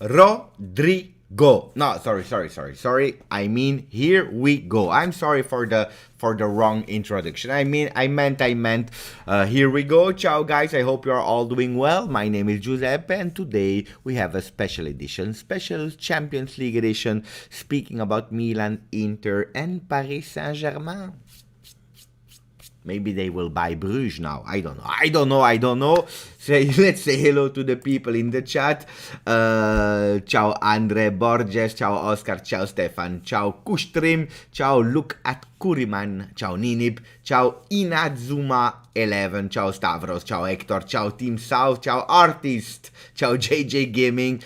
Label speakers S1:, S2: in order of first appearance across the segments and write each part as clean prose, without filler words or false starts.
S1: Rodrigo. No, sorry. I mean, here we go. I'm sorry for the wrong introduction. I meant. Here we go. Ciao, guys. I hope you are all doing well. My name is Giuseppe, and today we have a special edition, special Champions League edition, speaking about Milan, Inter, and Paris Saint-Germain. Maybe they will buy Brugge now. I don't know. Let's say hello to the people in the chat. Ciao Andre Borges. Ciao Oscar. Ciao Stefan. Ciao Kustrim. Ciao Look at Kuriman. Ciao Ninip. Ciao Inazuma11. Ciao Stavros. Ciao Hector. Ciao Team South. Ciao Artist. Ciao JJ Gaming.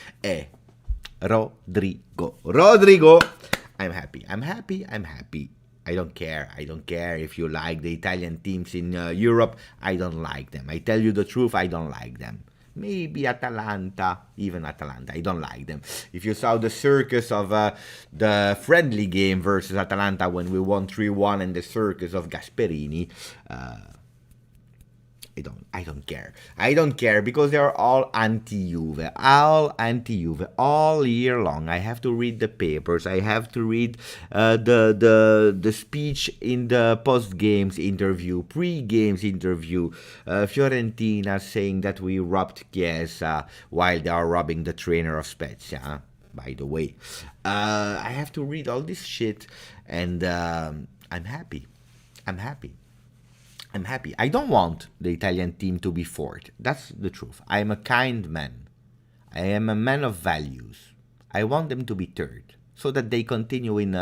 S1: Rodrigo. I'm happy. I don't care if you like the Italian teams in Europe. I don't like them. I tell you the truth, I don't like them. Maybe even Atalanta, I don't like them. If you saw the circus of the friendly game versus Atalanta when we won 3-1 and the circus of Gasperini, I don't care. I don't care because they are all anti-Juve. All year long. I have to read the papers. I have to read the speech in the post-games interview, pre-games interview. Fiorentina saying that we robbed Chiesa while they are robbing the trainer of Spezia. By the way, I have to read all this shit, and I'm happy. I don't want the Italian team to be fourth. That's the truth. I am a kind man. I am a man of values. I want them to be third so that they continue in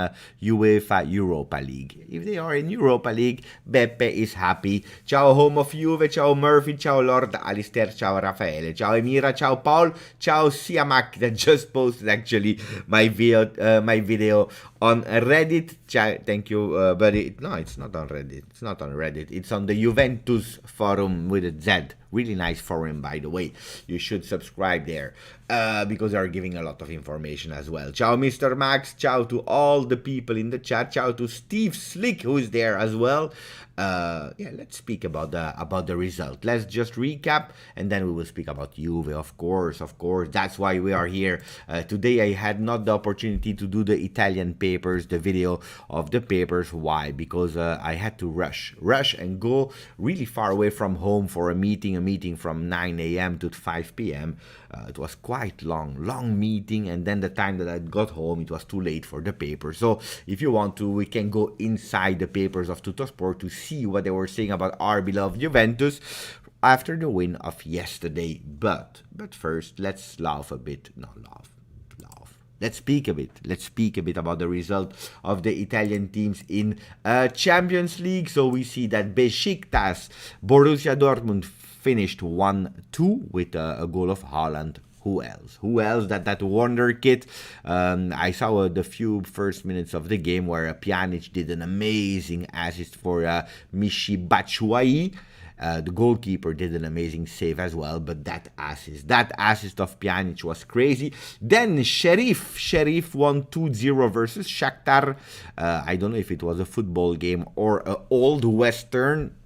S1: UEFA Europa League. If they are in Europa League, Beppe is happy. Ciao Home of Juve, ciao Murphy, ciao Lord Alistair, ciao Raffaele, ciao Emira, ciao Paul, ciao Siamak that just posted actually my video on Reddit. Thank you, buddy. No, it's not on Reddit. It's on the Juventus forum with a Z. Really nice forum, by the way. You should subscribe there because they are giving a lot of information as well. Ciao, Mr. Max. Ciao to all the people in the chat. Ciao to Steve Slick, who is there as well. Let's speak about the result. Let's just recap, and then we will speak about Juve, of course. That's why we are here. Today I had not the opportunity to do the Italian papers, the video of the papers. Why? Because I had to rush and go really far away from home for a meeting from 9 a.m. to 5 p.m. It was quite long meeting, and then the time that I got home, it was too late for the paper. So if you want to, we can go inside the papers of Tuttosport to see what they were saying about our beloved Juventus after the win of yesterday. But first, let's laugh a bit. Let's speak a bit about the result of the Italian teams in Champions League. So we see that Besiktas, Borussia Dortmund finished 1-2 with a goal of Haaland. Who else? That wonder kid. I saw the few first minutes of the game where Pjanic did an amazing assist for Michy Batshuayi. The goalkeeper did an amazing save as well, but that assist of Pjanic was crazy. Then Sheriff won 2-0 versus Shakhtar. I don't know if it was a football game or an old Western.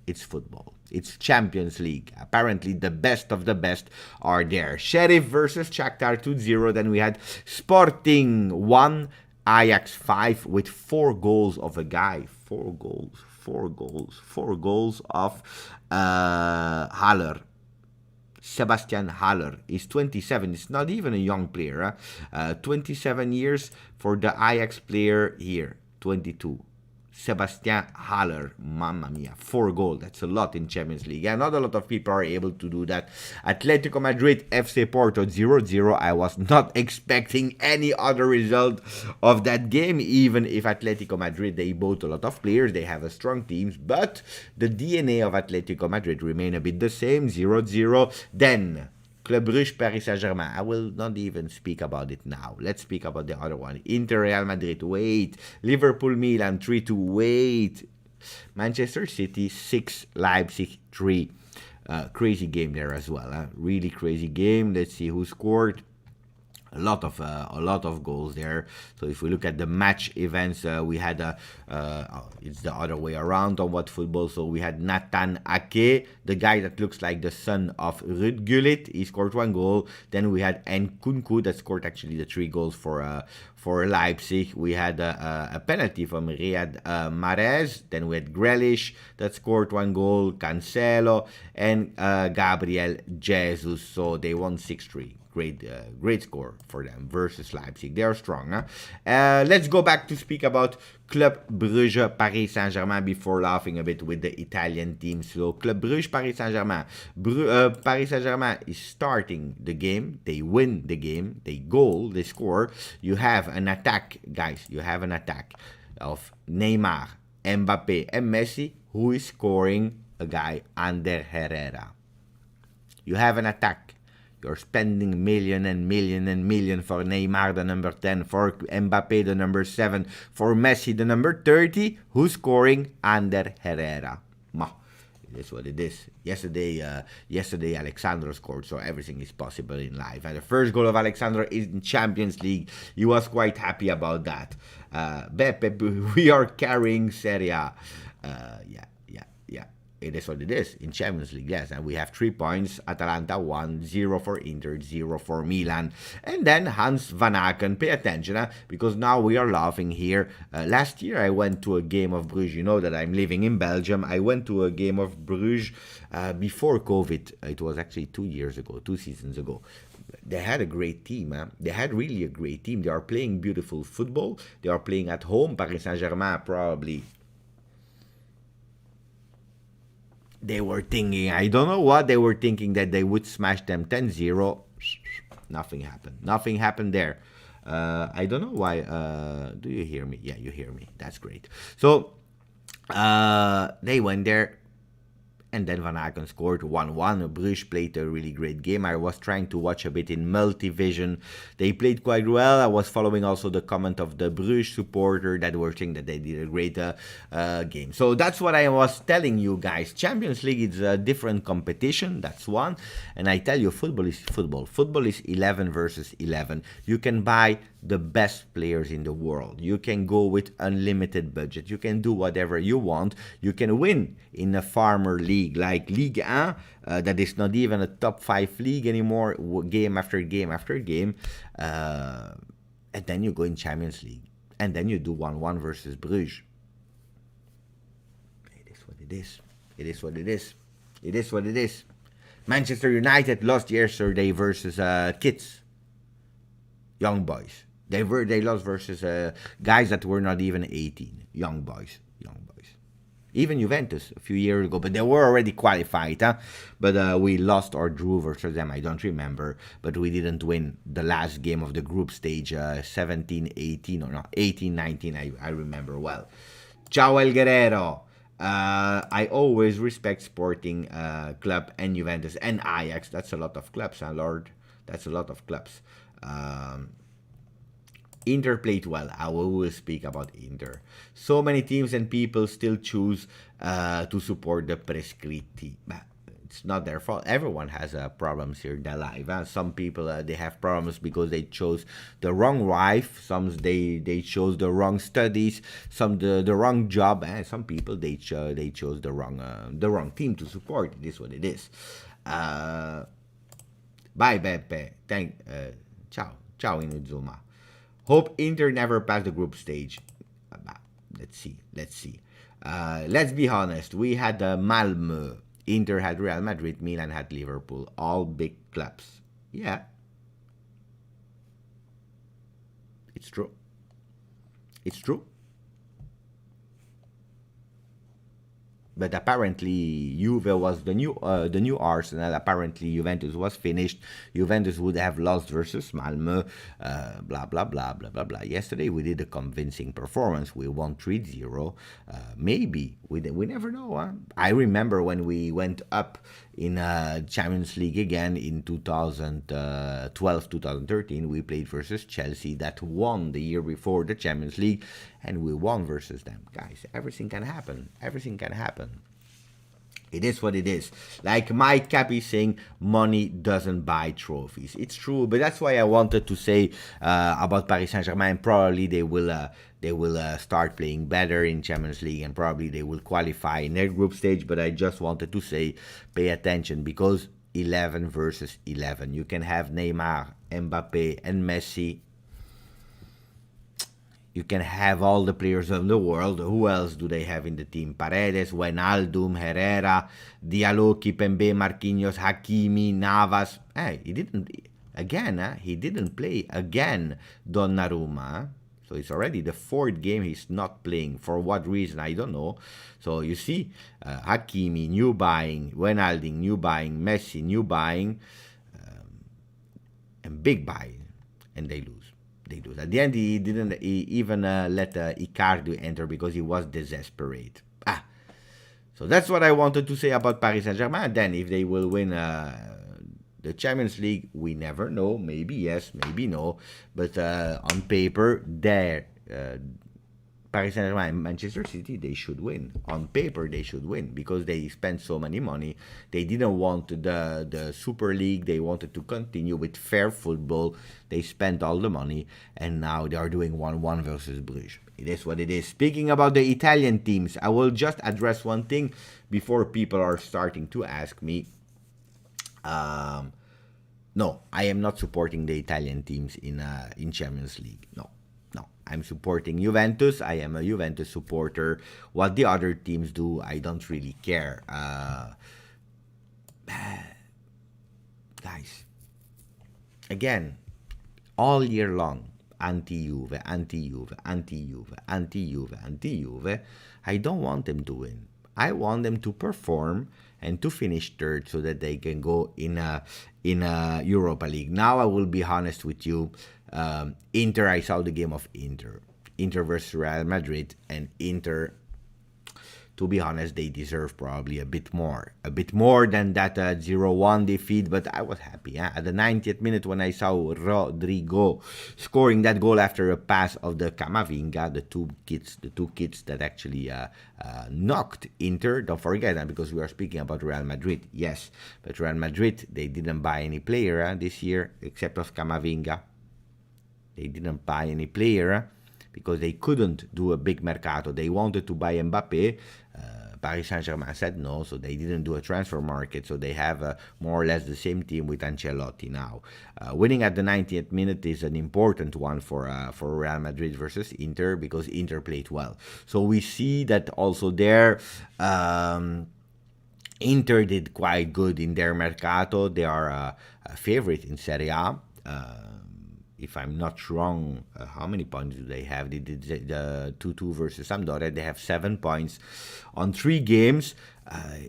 S1: It's football. It's Champions League. Apparently, the best of the best are there. Sheriff versus Shakhtar 2-0. Then we had Sporting 1, Ajax 5 with 4 goals of a guy. 4 goals of Haller. Sebastian Haller is 27. It's not even a young player. 27 years for the Ajax player here. 22. Sebastian Haller, mamma mia, 4 goals. That's a lot in Champions League. And not a lot of people are able to do that. Atletico Madrid, FC Porto 0-0. I was not expecting any other result of that game, even if Atletico Madrid, they bought a lot of players. They have a strong teams, but the DNA of Atletico Madrid remain a bit the same, 0-0. Then Club Brugge, Paris Saint-Germain. I will not even speak about it now. Let's speak about the other one. Inter, Real Madrid. Wait. Liverpool, Milan. 3-2. Wait. Manchester City, 6. Leipzig, 3. Crazy game there as well. Really crazy game. Let's see who scored. a lot of goals there. So if we look at the match events, we had it's the other way around on What Football. So we had Nathan Ake, the guy that looks like the son of Ruud Gullit. He scored 1 goal. Then we had Nkunku that scored actually the 3 goals for Leipzig. We had a penalty from Riyad Mahrez. Then we had Grealish that scored 1 goal, Cancelo, and Gabriel Jesus. So they won 6-3. Great score for them versus Leipzig. They are strong. Huh? Let's go back to speak about Club Brugge, Paris Saint-Germain before laughing a bit with the Italian team. So Club Brugge, Paris Saint-Germain. Paris Saint-Germain is starting the game. They win the game. They score. You have an attack, guys. You have an attack of Neymar, Mbappe, and Messi, who is scoring a guy Ander Herrera. You have an attack. You're spending million and million and million for Neymar, the number 10, for Mbappe, the number 7, for Messi, the number 30, who's scoring Ander Herrera. It is what it is. Yesterday Alexandro scored, so everything is possible in life. And the first goal of Alexandro is in Champions League. He was quite happy about that. Beppe, we are carrying Serie A. Yeah. It is what it is in Champions League, yes. And we have 3 points. Atalanta 1, 0 for Inter, 0 for Milan. And then Hans Van Aken, pay attention, because now we are laughing here. Last year I went to a game of Bruges. You know that I'm living in Belgium. I went to a game of Bruges before COVID. It was actually 2 seasons ago. They had a great team. They had really a great team. They are playing beautiful football. They are playing at home. Paris Saint-Germain probably... They were thinking, I don't know what they were thinking, that they would smash them 10-0. Nothing happened. Nothing happened there. I don't know why. Do you hear me? Yeah, you hear me. That's great. So, they went there. And then Van Aken scored 1-1. Bruges played a really great game. I was trying to watch a bit in multivision. They played quite well. I was following also the comment of the Bruges supporter that were saying that they did a great game. So that's what I was telling you guys. Champions League is a different competition. That's one. And I tell you, football is football. Football is 11 versus 11. You can buy the best players in the world. You can go with unlimited budget. You can do whatever you want. You can win in a farmer league like Ligue 1, that is not even a top 5 league anymore, game after game after game. And then you go in Champions League. And then you do 1-1 versus Bruges. It is what it is. It is what it is. It is what it is. Manchester United lost yesterday versus kids. Young boys. They lost versus guys that were not even 18. Young boys. Even Juventus a few years ago, but they were already qualified. But we lost or drew versus them. I don't remember. But we didn't win the last game of the group stage, 17-18 or not, 18-19. I remember well. Ciao El Guerrero. I always respect Sporting Club and Juventus and Ajax. That's a lot of clubs, Lord. That's a lot of clubs. Inter played well. I will speak about Inter. So many teams and people still choose to support the Prescritti. But it's not their fault. Everyone has problems here in their life. Some people they have problems because they chose the wrong wife. Some they chose the wrong studies. Some the wrong job. And some people they chose the wrong team to support. It is what it is. Bye, Beppe. Ciao, Inuzuma. Hope Inter never pass the group stage. Let's see. Let's be honest. We had Malmö. Inter had Real Madrid. Milan had Liverpool. All big clubs. Yeah. It's true. But apparently Juve was the new Arsenal. Apparently Juventus was finished. Juventus would have lost versus Malmö. Blah blah blah blah blah blah. Yesterday we did a convincing performance. We won 3-0. Maybe we never know. I remember when we went up in Champions League again in 2012-2013. We played versus Chelsea that won the year before the Champions League, and we won versus them. Guys, everything can happen. It is what it is. Like Mike Cappy saying, money doesn't buy trophies. It's true, but that's why I wanted to say about Paris Saint-Germain. Probably they will start playing better in Champions League, and probably they will qualify in their group stage. But I just wanted to say, pay attention, because 11 versus 11. You can have Neymar, Mbappe, and Messi. You can have all the players of the world. Who else do they have in the team? Paredes, Wijnaldum, Herrera, Diallo, Kipembe, Marquinhos, Hakimi, Navas. Hey, he didn't play again, Donnarumma. So it's already the fourth game he's not playing. For what reason, I don't know. So you see, Hakimi, new buying, Wijnaldum, new buying, Messi, new buying, and big buy, and they lose. At the end, he didn't even let Icardi enter because he was desperate. So that's what I wanted to say about Paris Saint-Germain. Then if they will win the Champions League, we never know. Maybe yes, maybe no. But on paper, Paris Saint-Germain and Manchester City, they should win. On paper, they should win because they spent so many money. They didn't want the Super League. They wanted to continue with fair football. They spent all the money, and now they are doing 1-1 versus Brugge. It is what it is. Speaking about the Italian teams, I will just address one thing before people are starting to ask me. No, I am not supporting the Italian teams in Champions League. No. I'm supporting Juventus. I am a Juventus supporter. What the other teams do, I don't really care. Guys, again, all year long, anti-Juve. I don't want them to win. I want them to perform and to finish third so that they can go in a Europa League. Now I will be honest with you. Inter, I saw the game of Inter versus Real Madrid, and Inter, to be honest, they deserve probably a bit more than that 0-1 defeat, but I was happy. At the 90th minute when I saw Rodrigo scoring that goal after a pass of the Camavinga, the two kids that actually knocked Inter. Don't forget that, because we are speaking about Real Madrid, yes, but Real Madrid, they didn't buy any player this year except of Camavinga. They didn't buy any player because they couldn't do a big mercato. They wanted to buy Mbappe. Paris Saint-Germain said no, so they didn't do a transfer market. So they have more or less the same team with Ancelotti now. Winning at the 90th minute is an important one for Real Madrid versus Inter, because Inter played well. So we see that also there. Inter did quite good in their mercato. They are a favorite in Serie A. If I'm not wrong, how many points do they have? They did the 2-2 versus Sampdoria. They have 7 points on 3 games.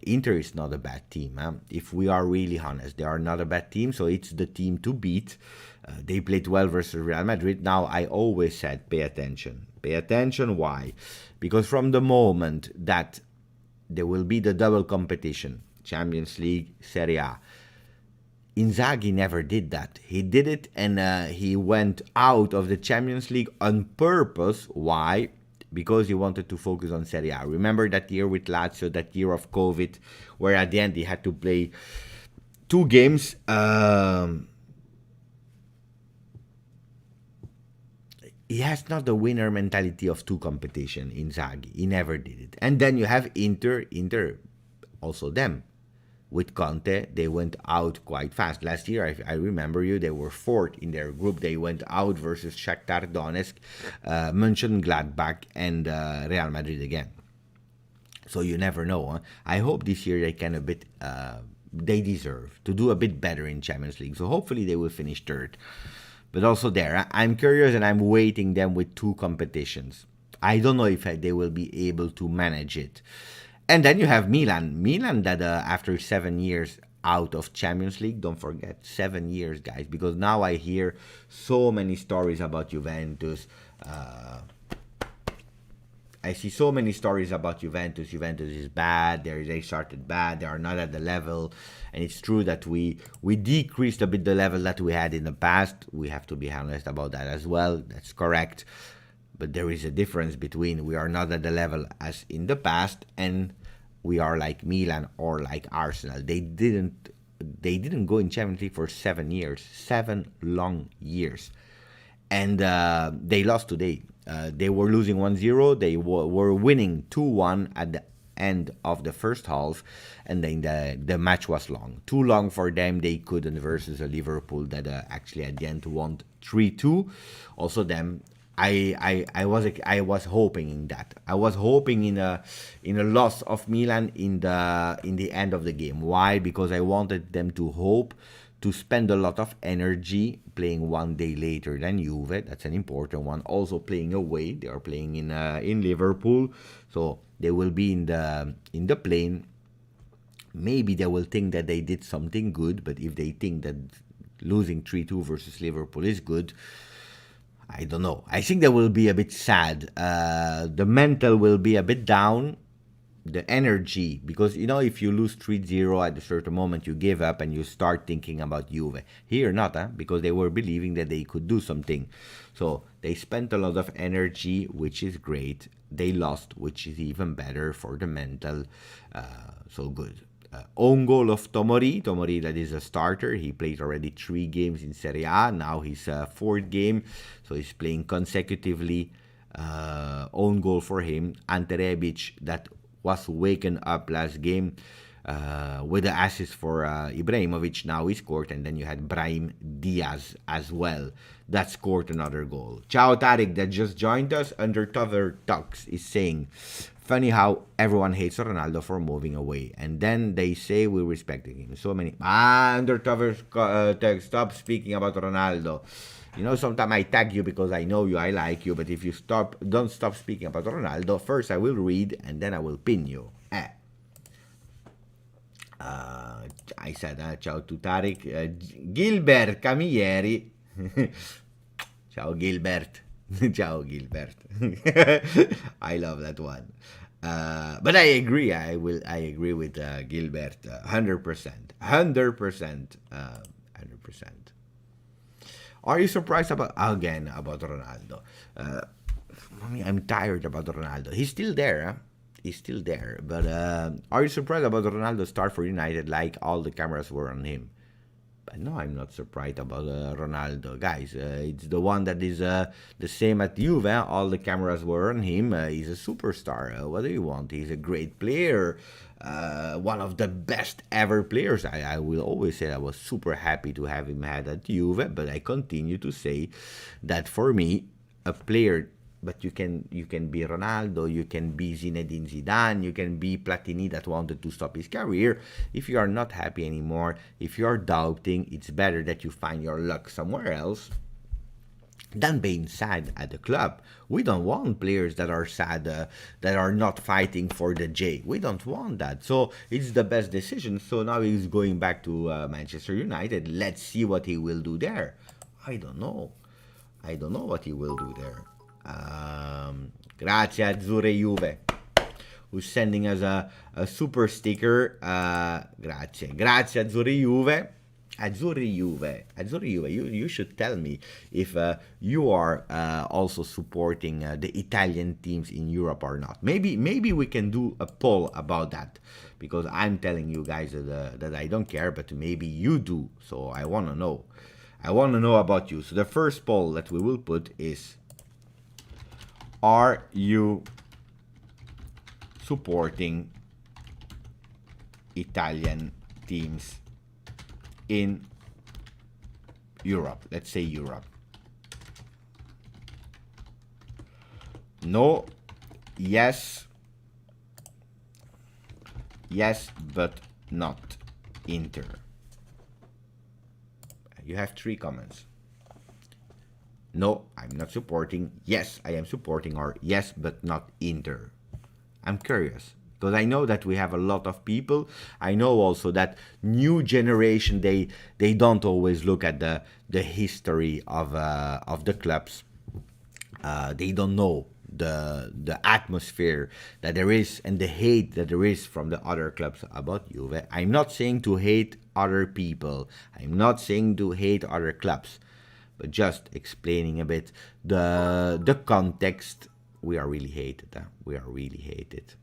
S1: Inter is not a bad team. If we are really honest, they are not a bad team. So it's the team to beat. They played well versus Real Madrid. Now, I always said, pay attention. Pay attention. Why? Because from the moment that there will be the double competition, Champions League, Serie A, Inzaghi never did that. He did it, and he went out of the Champions League on purpose. Why? Because he wanted to focus on Serie A. Remember that year with Lazio, that year of COVID, where at the end he had to play 2 games. He has not the winner mentality of 2 competition, Inzaghi. He never did it. And then you have Inter, also them. With Conte, they went out quite fast. Last year, I remember they were 4th in their group. They went out versus Shakhtar Donetsk, Mönchengladbach, and Real Madrid again. So you never know. I hope this year they can they deserve to do a bit better in Champions League. So hopefully they will finish 3rd. But also there, I'm curious, and I'm waiting them with 2 competitions. I don't know if they will be able to manage it. And then you have Milan that after 7 years out of Champions League, don't forget, 7 years, guys, because now I hear so many stories about Juventus. I see so many stories about Juventus. Juventus is bad. They started bad. They are not at the level. And it's true that we decreased a bit the level that we had in the past. We have to be honest about that as well. That's correct. But there is a difference between we are not at the level as in the past and we are like Milan or like Arsenal. They didn't go in Champions League for 7 years, 7 long years, and they lost today. They were losing 1-0. They were winning 2-1 at the end of the first half, and then the match was long, too long for them. They couldn't versus a Liverpool that actually at the end won 3-2. Also, them. I was hoping in that. I was hoping in a loss of Milan in the end of the game. Why? Because I wanted them to hope to spend a lot of energy playing one day later than Juve. That's an important one. Also playing away. They are playing in Liverpool, so they will be in the plane. Maybe they will think that they did something good, but if they think that losing 3-2 versus Liverpool is good, I don't know. I think they will be a bit sad. The mental will be a bit down. The energy, because if you lose 3-0 at a certain moment, you give up and you start thinking about Juve. Here not, because they were believing that they could do something. So they spent a lot of energy, which is great. They lost, which is even better for the mental. So good. Own goal of Tomori. Tomori, that is a starter. He played already 3 games in Serie A. Now his 4th game. So he's playing consecutively. Own goal for him. Ante Rebic, that was waken up last game with the assist for Ibrahimovic. Now he scored, and then you had Brahim Diaz as well that scored another goal. Ciao Tariq, that just joined us. Undercover Talks is saying, funny how everyone hates Ronaldo for moving away, and then they say we're respecting him. So many Undercover Talks, stop speaking about Ronaldo. Sometimes I tag you because I know you, I like you, but if you don't stop speaking about Ronaldo, first I will read and then I will pin you. I said, ciao to Tariq. Gilbert Camilleri. Ciao Gilbert. Ciao Gilbert. I love that one. But I agree. I agree with Gilbert 100%. 100%. 100%. Are you surprised about Ronaldo? I'm tired about Ronaldo. He's still there. Huh? He's still there. But are you surprised about Ronaldo's start for United, like all the cameras were on him? But no, I'm not surprised about Ronaldo, guys. It's the one that is the same at Juve. All the cameras were on him. He's a superstar. What do you want? He's a great player. One of the best ever players. I will always say I was super happy to have him had at Juve, but I continue to say that for me, a player, but you can be Ronaldo, you can be Zinedine Zidane, you can be Platini that wanted to stop his career. If you are not happy anymore, if you are doubting, it's better that you find your luck somewhere else than being sad at the club. We don't want players that are sad, that are not fighting for the J. We don't want that. So it's the best decision. So now he's going back to Manchester United. Let's see what he will do there. I don't know what he will do there. Grazie Azzurre Juve, who's sending us a super sticker. Grazie Azzurre Juve. Azzurri Juve, you should tell me if you are also supporting the Italian teams in Europe or not. Maybe we can do a poll about that, because I'm telling you guys that I don't care, but maybe you do. So I want to know. About you. So the first poll that we will put is, are you supporting Italian teams in Europe? Let's say Europe. No, yes, but not Inter. You have 3 comments. No, I'm not supporting. Yes, I am supporting. Or yes, but not Inter. I'm curious, because I know that we have a lot of people. I know also that new generation, they don't always look at the history of the clubs. They don't know the atmosphere that there is and the hate that there is from the other clubs about Juve. I'm not saying to hate other people. I'm not saying to hate other clubs, but just explaining a bit the context. We are really hated. We are really hated.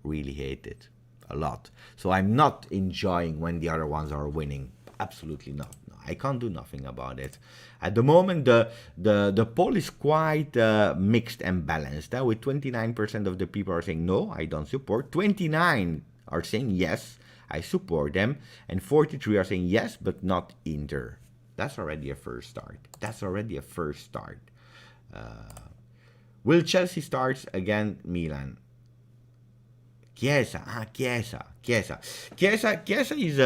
S1: Really hated. a lot. So I'm not enjoying when the other ones are winning. Absolutely not. No, I can't do nothing about it. At the moment, the poll is quite mixed and balanced. With 29% of the people are saying no, I don't support. 29 are saying yes, I support them, and 43 are saying yes, but not Inter. That's already a first start. That's already a first start. Will Chelsea start again Milan? Chiesa is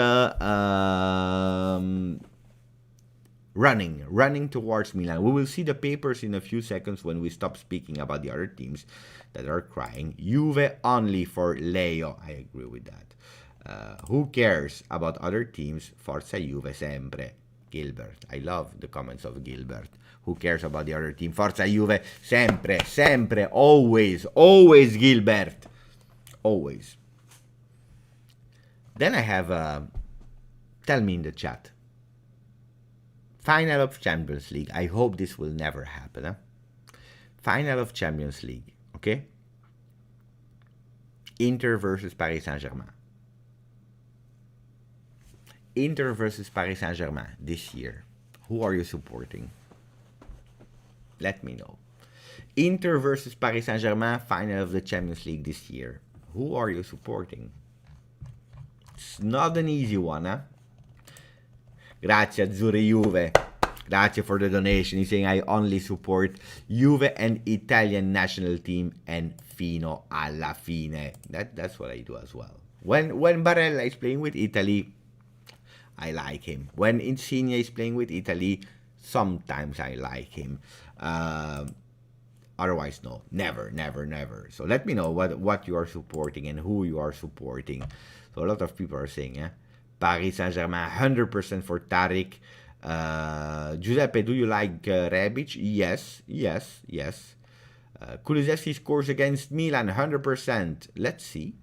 S1: running towards Milan. We will see the papers in a few seconds when we stop speaking about the other teams that are crying. Juve only for Leo. I agree with that. Who cares about other teams? Forza Juve sempre. Gilbert. I love the comments of Gilbert. Who cares about the other team? Forza Juve sempre, always, Gilbert. Always. Then I have, tell me in the chat. Final of Champions League. I hope this will never happen. Huh? Final of Champions League. Okay? Inter versus Paris Saint-Germain. Inter versus Paris Saint-Germain this year. Who are you supporting? Let me know. Inter versus Paris Saint-Germain, final of the Champions League this year. Who are you supporting? It's not an easy one, huh? Grazie, Azzurri Juve. Grazie for the donation. He's saying I only support Juve and Italian national team and fino alla fine. That's what I do as well. When Barella is playing with Italy, I like him. When Insigne is playing with Italy, sometimes I like him. Otherwise, no. Never. So let me know what you are supporting and who you are supporting. So a lot of people are saying, Paris Saint-Germain, 100% for Tariq. Giuseppe, do you like Rebic? Yes. Kulusevski scores against Milan, 100%. Let's see.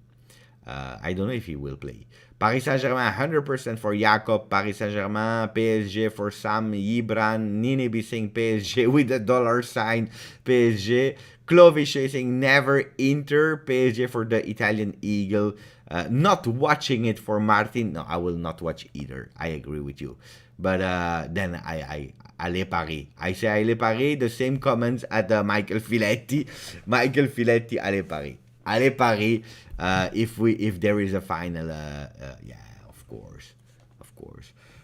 S1: I don't know if he will play. Paris Saint-Germain, 100% for Jakob. Paris Saint-Germain, PSG for Sam, Ibran, Ninibi saying PSG with the $sign. PSG. Clovis is saying never Inter. PSG for the Italian Eagle. Not watching it for Martin. No, I will not watch either. I agree with you. But then I Allez Paris. I say Allez Paris. The same comments at Michael Filetti. Michael Filetti, Allez Paris. Allez Paris. If there is a final, yeah, of course.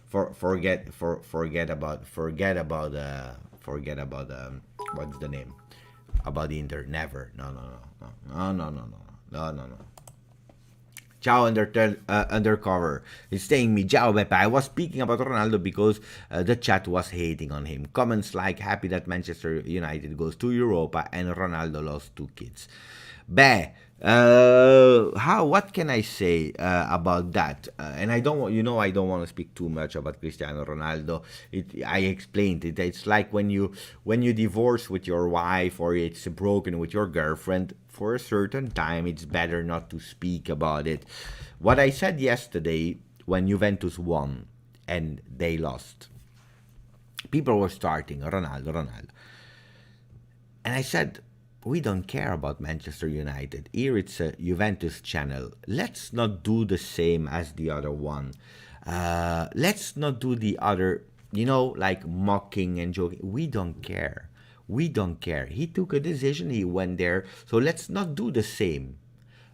S1: Forget about what's the name about Inter. Never. No. Ciao undercover is saying me, Ciao Beppe. I was speaking about Ronaldo because the chat was hating on him. Comments like happy that Manchester United goes to Europa and Ronaldo lost 2 kids. What can I say about that? And I don't want to speak too much about Cristiano Ronaldo. I explained it. It's like when you divorce with your wife or it's broken with your girlfriend. For a certain time, it's better not to speak about it. What I said yesterday when Juventus won and they lost, people were starting Ronaldo. And I said, we don't care about Manchester United. Here it's a Juventus channel. Let's not do the same as the other one. Let's not do the other, like mocking and joking. We don't care. He took a decision. He went there. So let's not do the same.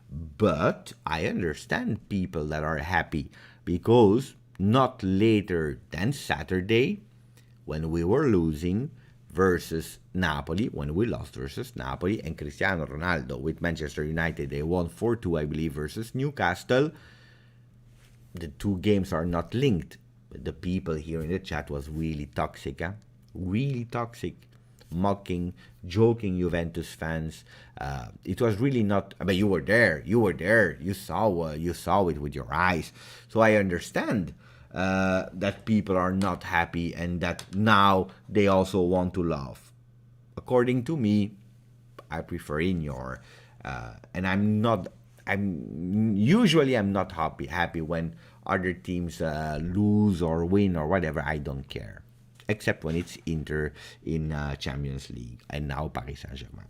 S1: But I understand people that are happy because not later than Saturday when we were losing versus Napoli, when we lost versus Napoli, and Cristiano Ronaldo with Manchester United, they won 4-2, I believe, versus Newcastle. The 2 games are not linked. But the people here in the chat was really toxic, really toxic, mocking, joking Juventus fans. It was really not. I mean, you were there. You saw it with your eyes. So I understand that people are not happy and that now they also want to laugh. According to me, I prefer Ignore, and I'm not happy when other teams lose or win or whatever. I don't care, except when it's Inter in Champions League and now Paris Saint-Germain.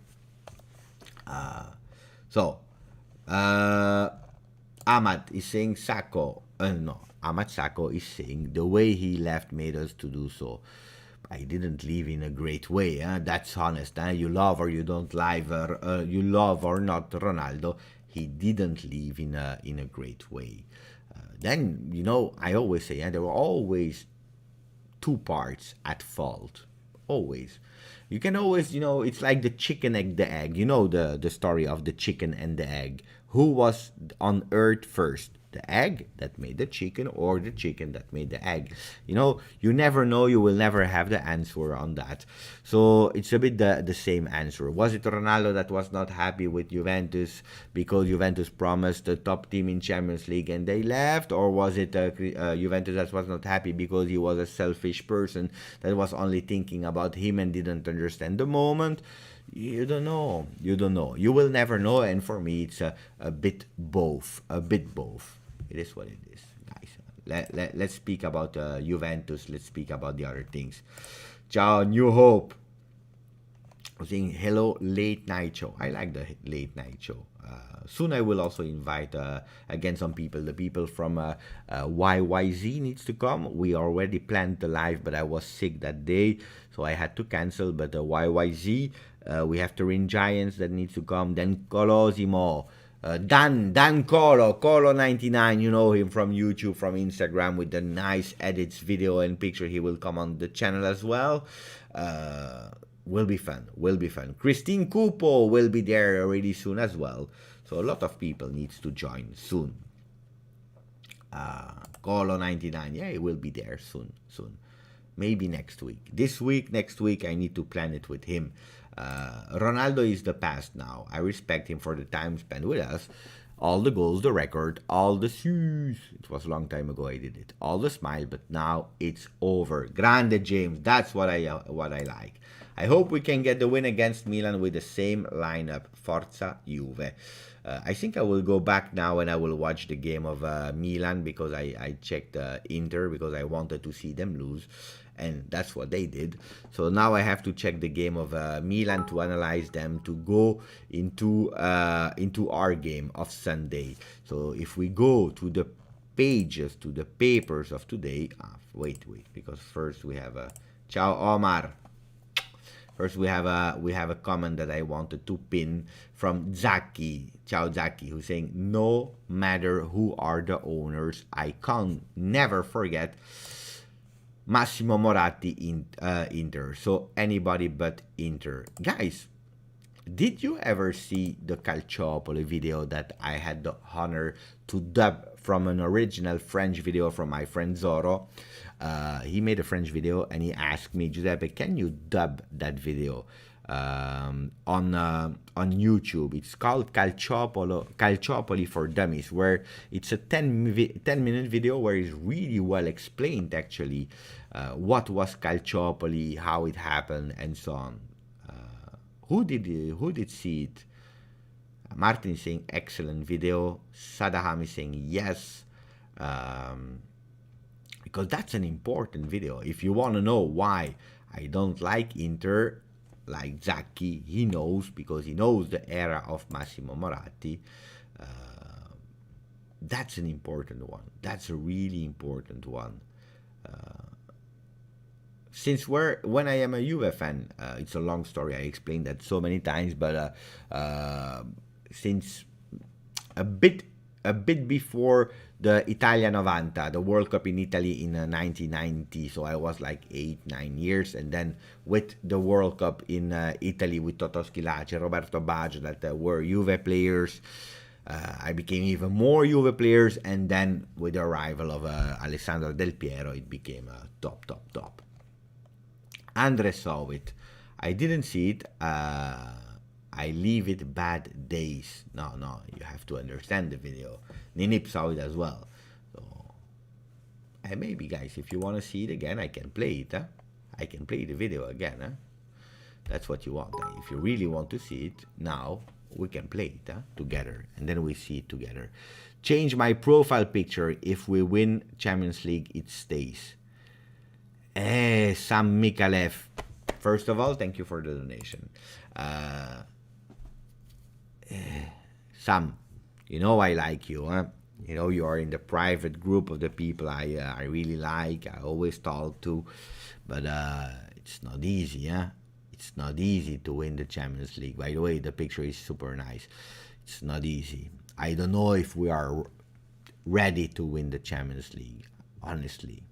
S1: Ahmad is saying Sacco. No, Ahmad Sacco is saying the way he left made us to do so. I didn't leave in a great way. That's honest. You love or you don't like, you love or not Ronaldo. He didn't leave in a great way. Then I always say there were always two parts at fault. Always. You can always, it's like the chicken and the egg. You know the story of the chicken and the egg. Who was on earth first? The egg that made the chicken or the chicken that made the egg? You never know. You will never have the answer on that. So it's a bit the same answer. Was it Ronaldo that was not happy with Juventus because Juventus promised the top team in Champions League and they left? Or was it Juventus that was not happy because he was a selfish person that was only thinking about him and didn't understand the moment? You don't know. You will never know. And for me, it's a bit both. It is what it is, guys. Let's speak about Juventus. Let's speak about the other things. Ciao, New Hope. Saying hello, late night show. I like the late night show. Soon I will also invite again some people. The people from YYZ needs to come. We already planned the live, but I was sick that day, so I had to cancel. But YYZ, we have Turin Giants that needs to come. Then Colosimo. Dan Colo 99, you know him from YouTube, from Instagram, with the nice edits, video and picture. He will come on the channel as well. Will be fun. Christine Cupo will be there really soon as well. So a lot of people needs to join soon. Colo 99, yeah, he will be there soon. Maybe next week. Next week, I need to plan it with him. Ronaldo is the past now. I respect him for the time spent with us. All the goals, the record, all the shoes. It was a long time ago I did it. All the smile, but now it's over. Grande James, that's what I like. I hope we can get the win against Milan with the same lineup. Forza Juve. I think I will go back now and I will watch the game of Milan because I checked Inter because I wanted to see them lose. And that's what they did. So now I have to check the game of Milan to analyze them to go into our game of Sunday. So if we go to the pages, to the papers of today, wait, because first we have Ciao Omar. First we have a comment that I wanted to pin from Zaki, Ciao Zaki, who's saying no matter who are the owners, I can't never forget Massimo Moratti in Inter. So anybody but Inter. Guys, did you ever see the Calciopoli video that I had the honor to dub from an original French video from my friend Zoro? He made a French video and he asked me, Giuseppe, can you dub that video on YouTube? It's called Calciopoli for Dummies, where it's a 10-minute video where it's really well explained actually what was Calciopoli, how it happened, and so on. Who did see it? Martin is saying excellent video. Sadaham is saying yes. Because that's an important video. If you want to know why I don't like Inter, like Zaki, he knows, because he knows the era of Massimo Moratti. That's an important one. That's a really important one. When I am a Juve fan, it's a long story. I explained that so many times, but since a bit before the Italia 90, the World Cup in Italy in 1990, so I was like 8-9 years, and then with the World Cup in Italy with Toto Schillaci, Roberto Baggio, that were Juve players, I became even more Juve players, and then with the arrival of Alessandro Del Piero, it became top. Andre saw it. I didn't see it. I leave it bad days. No, you have to understand the video. Ninip saw it as well. So, and maybe, guys, if you want to see it again, I can play it. I can play the video again. That's what you want. If you really want to see it, now we can play it together. And then we see it together. Change my profile picture. If we win Champions League, it stays. Sam Mikalev. First of all, thank you for the donation. Sam, you know I like you, huh? You know, you are in the private group of the people I really like, I always talk to, but it's not easy, huh? It's not easy to win the Champions League. By the way, the picture is super nice. It's not easy. I don't know if we are ready to win the Champions League, honestly.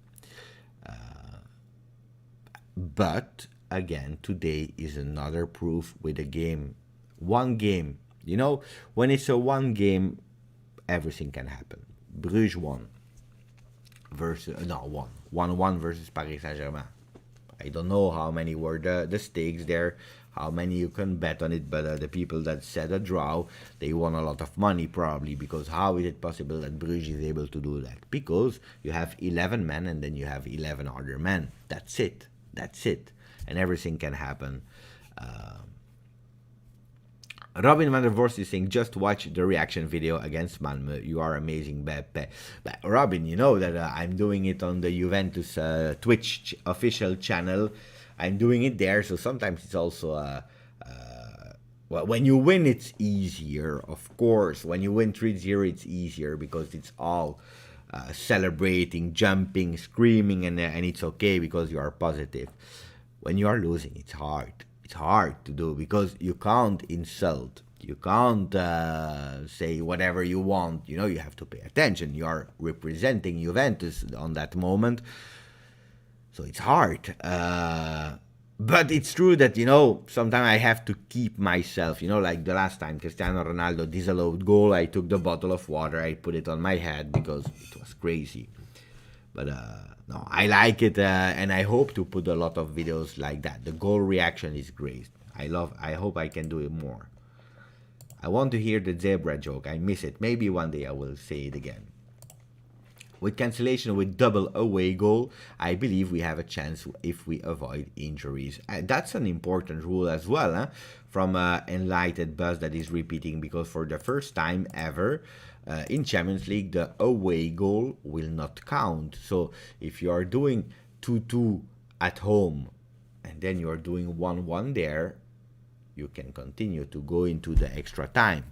S1: But again, today is another proof with a game, one game. You know, when it's a one game, everything can happen. Bruges won versus no one 1-1 versus Paris Saint-Germain. I don't know how many were the stakes there, how many you can bet on it, but the people that said a draw, they won a lot of money probably, because how is it possible that Bruges is able to do that? Because you have 11 men and then you have 11 other men. That's it. That's it. And everything can happen. Robin van der Vorst is saying, just watch the reaction video against Malmö. You are amazing, Beppe. But Robin, you know that I'm doing it on the Juventus Twitch official channel. I'm doing it there, so sometimes it's also well, when you win, it's easier, of course. When you win 3-0, it's easier because it's all celebrating, jumping, screaming, and it's okay because you are positive. When you are losing, it's hard. It's hard to do because you can't insult. You can't say whatever you want. You know, you have to pay attention. You are representing Juventus on that moment. So it's hard. But it's true that, you know, sometimes I have to keep myself. You know, like the last time Cristiano Ronaldo disallowed goal, I took the bottle of water, I put it on my head because it was crazy. But no, I like it, and I hope to put a lot of videos like that. The goal reaction is great. I hope I can do it more. I want to hear the zebra joke. I miss it. Maybe one day I will say it again. With cancellation with double away goal, I believe we have a chance if we avoid injuries. That's an important rule as well, huh? From Enlightened Buzz that is repeating, because for the first time ever, in Champions League, the away goal will not count. So if you are doing 2-2 at home and then you are doing 1-1 there, you can continue to go into the extra time.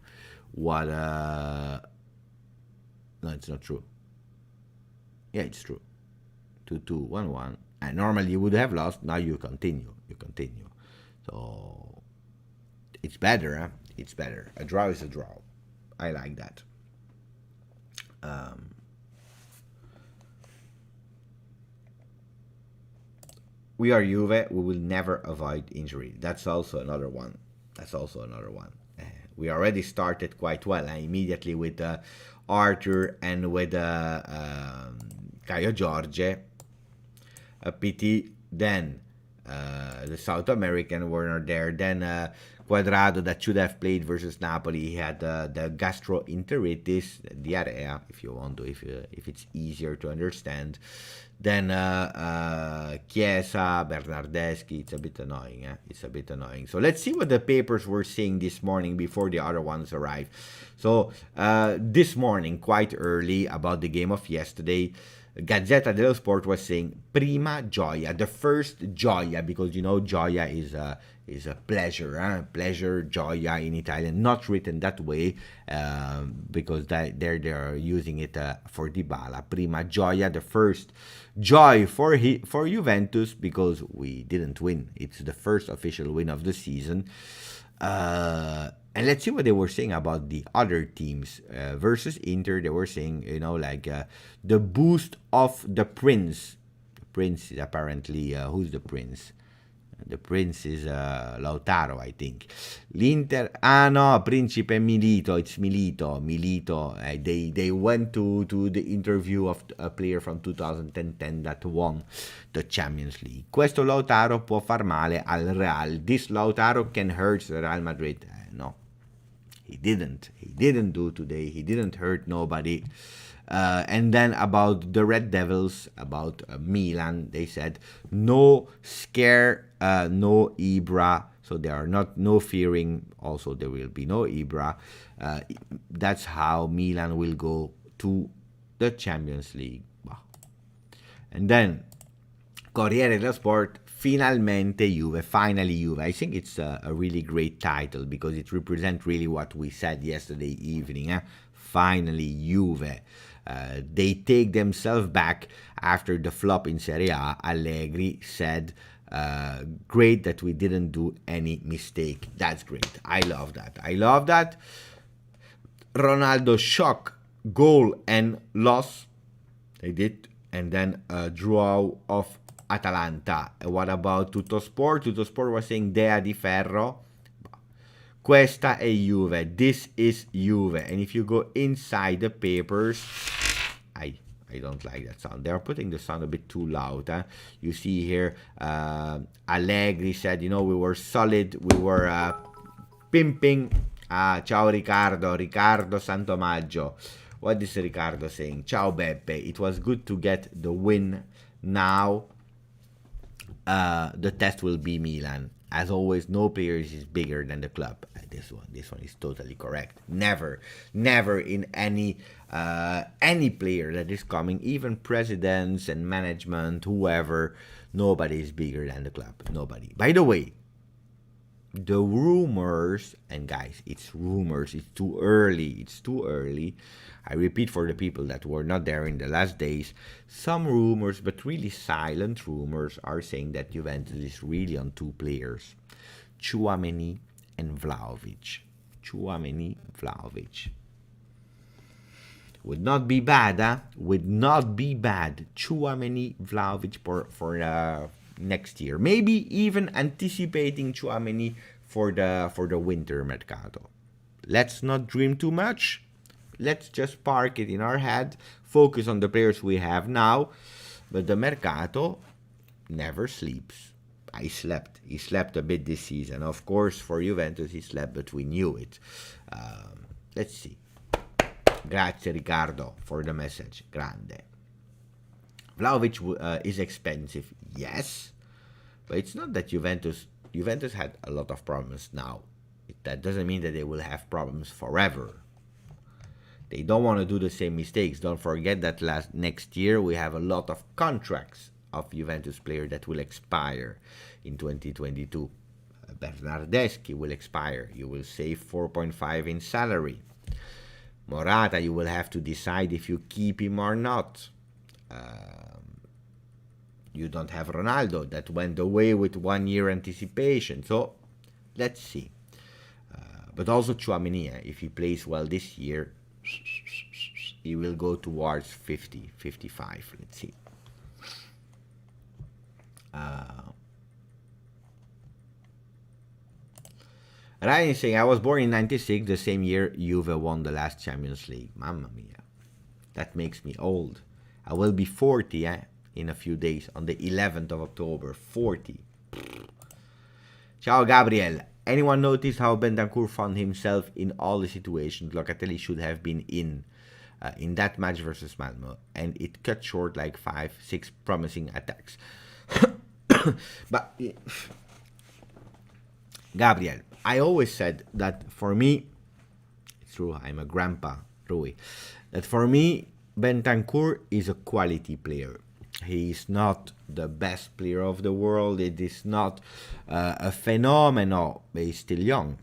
S1: What? No, it's not true. Yeah, it's true. 2-2, 1-1. And normally you would have lost. Now you continue. You continue. So it's better, huh? It's better. A draw is a draw. I like that. We are Juve. We will never avoid injury. That's also another one. We already started quite well. Immediately with Arthur and with Caio Jorge. A pity. Then the South American were not there. Then Cuadrado, that should have played versus Napoli, he had the gastroenteritis, diarrhea, if you want to, if it's easier to understand. Then Chiesa, Bernardeschi, it's a bit annoying. It's a bit annoying. So let's see what the papers were saying this morning before the other ones arrive. So this morning, quite early, about the game of yesterday, Gazzetta dello Sport was saying prima gioia, the first gioia, because you know gioia is a pleasure, pleasure, gioia in Italian, not written that way because they're using it for Dybala. Prima gioia, the first joy for Juventus, because we didn't win. It's the first official win of the season. And let's see what they were saying about the other teams versus Inter. They were saying, you know, like the boost of the Prince. The Prince is apparently, who's the Prince? The Prince is Lautaro, I think. L'Inter, no, Principe Milito. It's Milito. They went to the interview of a player from 2010 that won the Champions League. Questo Lautaro può far male al Real. This Lautaro can hurt the Real Madrid. No, he didn't. He didn't do today. He didn't hurt nobody. And then about the Red Devils, about Milan, they said no scare, no Ibra. So there are no fearing. Also, there will be no Ibra. That's how Milan will go to the Champions League. Wow. And then Corriere dello Sport, finalmente Juve, finally Juve. I think it's a really great title because it represents really what we said yesterday evening. finally Juve. They take themselves back after the flop in Serie A. Allegri said, great that we didn't do any mistake. That's great. I love that. I love that. Ronaldo shock, goal and loss. They did. And then a draw of Atalanta. What about Tuttosport? Tuttosport was saying Dea di Ferro. Questa è Juve. This is Juve. And if you go inside the papers, I don't like that sound. They're putting the sound a bit too loud. You see here, Allegri said, we were solid. We were pimping. Ciao Riccardo. Riccardo Santomaggio. What is Riccardo saying? Ciao Beppe. It was good to get the win. Now the test will be Milan. As always, no player is bigger than the club. This one is totally correct. Never in any player that is coming, even presidents and management, whoever, nobody is bigger than the club. Nobody. By the way, the rumors, and guys, it's rumors. It's too early. I repeat for the people that were not there in the last days, some rumors, but really silent rumors, are saying that Juventus is really on two players, Tchouaméni and Vlahovic. Would not be bad, huh? Would not be bad. Tchouaméni, Vlahovic for next year. Maybe even anticipating Tchouaméni for the winter mercato. Let's not dream too much. Let's just park it in our head, focus on the players we have now. But the mercato never sleeps. He slept a bit this season. Of course, for Juventus, he slept, but we knew it. Let's see. Grazie, Riccardo, for the message. Grande. Vlahovic is expensive, yes. But it's not that Juventus had a lot of problems now. That doesn't mean that they will have problems forever. They don't want to do the same mistakes. Don't forget that next year we have a lot of contracts of Juventus players that will expire in 2022. Bernardeschi will expire. You will save 4.5 in salary. Morata, you will have to decide if you keep him or not. You don't have Ronaldo. That went away with 1 year anticipation. So, let's see. But also Tchouaméni, if he plays well this year, he will go towards 50, 55. Let's see. Ryan is saying, I was born in 96, the same year Juve won the last Champions League. Mamma mia. That makes me old. I will be 40 in a few days, on the 11th of October. 40. Ciao Gabriel. Anyone noticed how Bentancur found himself in all the situations Locatelli should have been in that match versus Malmö, and it cut short like 5-6 promising attacks. But Gabriel, I always said that for me, it's true, I'm a grandpa, Rui, that for me, Bentancur is a quality player. He is not the best player of the world. It is not a phenomenon, but he's still young.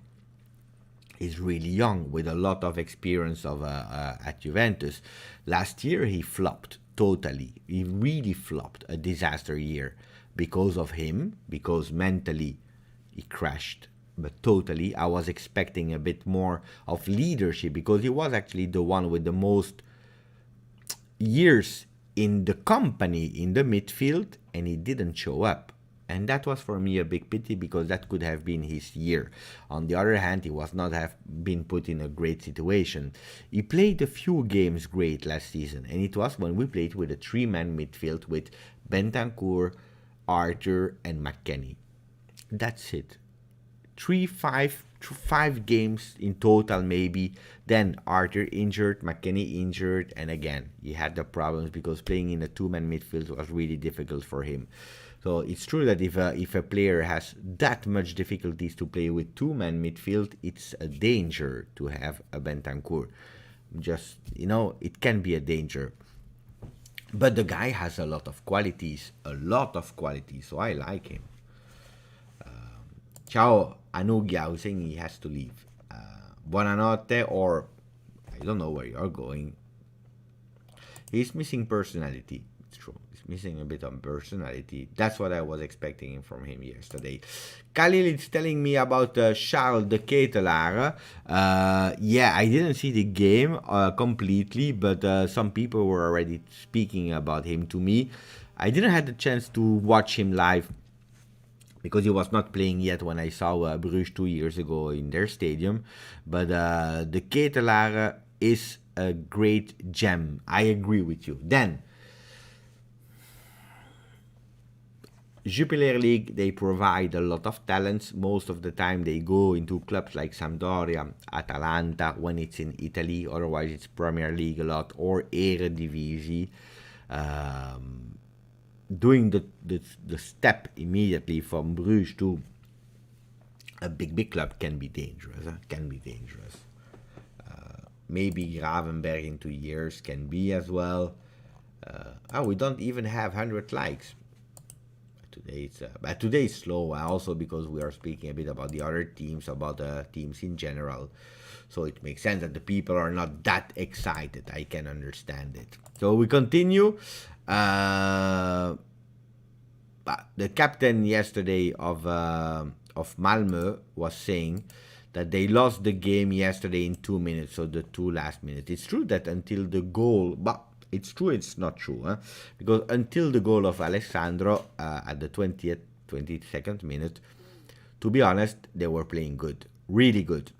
S1: He's really young with a lot of experience at Juventus. Last year he flopped totally. He really flopped, a disaster year because of him, because mentally he crashed. But totally, I was expecting a bit more of leadership because he was actually the one with the most years in the company, in the midfield, and he didn't show up. And that was for me a big pity because that could have been his year. On the other hand, he was not have been put in a great situation. He played a few games great last season, and it was when we played with a three-man midfield with Bentancur, Arthur, and McKennie. That's it. 5 games in total maybe. Then Arthur injured, McKennie injured, and again he had the problems because playing in a two-man midfield was really difficult for him. So it's true that if a player has that much difficulties to play with two-man midfield, it's a danger to have a Bentancur. Just, it can be a danger. But the guy has a lot of qualities, so I like him. Ciao Anugia, who's saying he has to leave. Buonanotte, or I don't know where you're going. He's missing personality. It's true. He's missing a bit of personality. That's what I was expecting from him yesterday. Khalil is telling me about Charles de Ketelaere. Yeah, I didn't see the game completely, but some people were already speaking about him to me. I didn't have the chance to watch him live because he was not playing yet when I saw Brugge 2 years ago in their stadium. But de Ketelaere is a great gem. I agree with you. Then, Jupiler League, they provide a lot of talents. Most of the time they go into clubs like Sampdoria, Atalanta when it's in Italy. Otherwise it's Premier League a lot or Eredivisie. Doing the step immediately from Bruges to a big club can be dangerous. Maybe Gravenberg in 2 years can be as well. We don't even have 100 likes. Today it's slow, also because we are speaking a bit about the other teams, about the teams in general. So it makes sense that the people are not that excited. I can understand it. So we continue. The captain yesterday of Malmö was saying that they lost the game yesterday in 2 minutes, so the 2 last minutes. It's true that until the goal, but it's true, it's not true, because until the goal of Alessandro at the 22nd minute, to be honest, they were playing good, really good.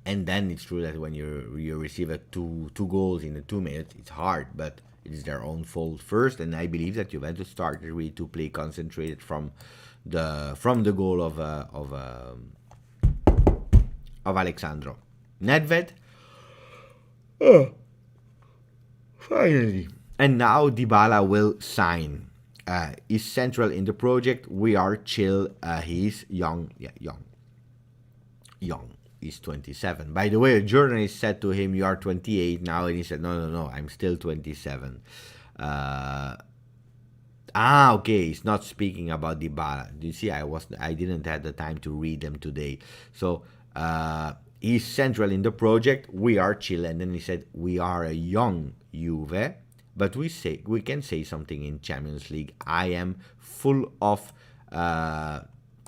S1: And then it's true that when you receive two goals in the 2 minutes, it's hard, but it is their own fault first. And I believe that Juventus started really to play concentrated from the goal of Alexandro. Nedved. Finally. And now Dybala will sign. He's central in the project. We are chill. He's young. Yeah, young. He's 27. By the way, a journalist said to him, "You are 28 now," and he said, "No, I'm still 27." Okay, he's not speaking about Dybala. You see, I didn't have the time to read them today. So he's central in the project. We are chill, and then he said, "We are a young Juve, but we can say something in Champions League. I am full of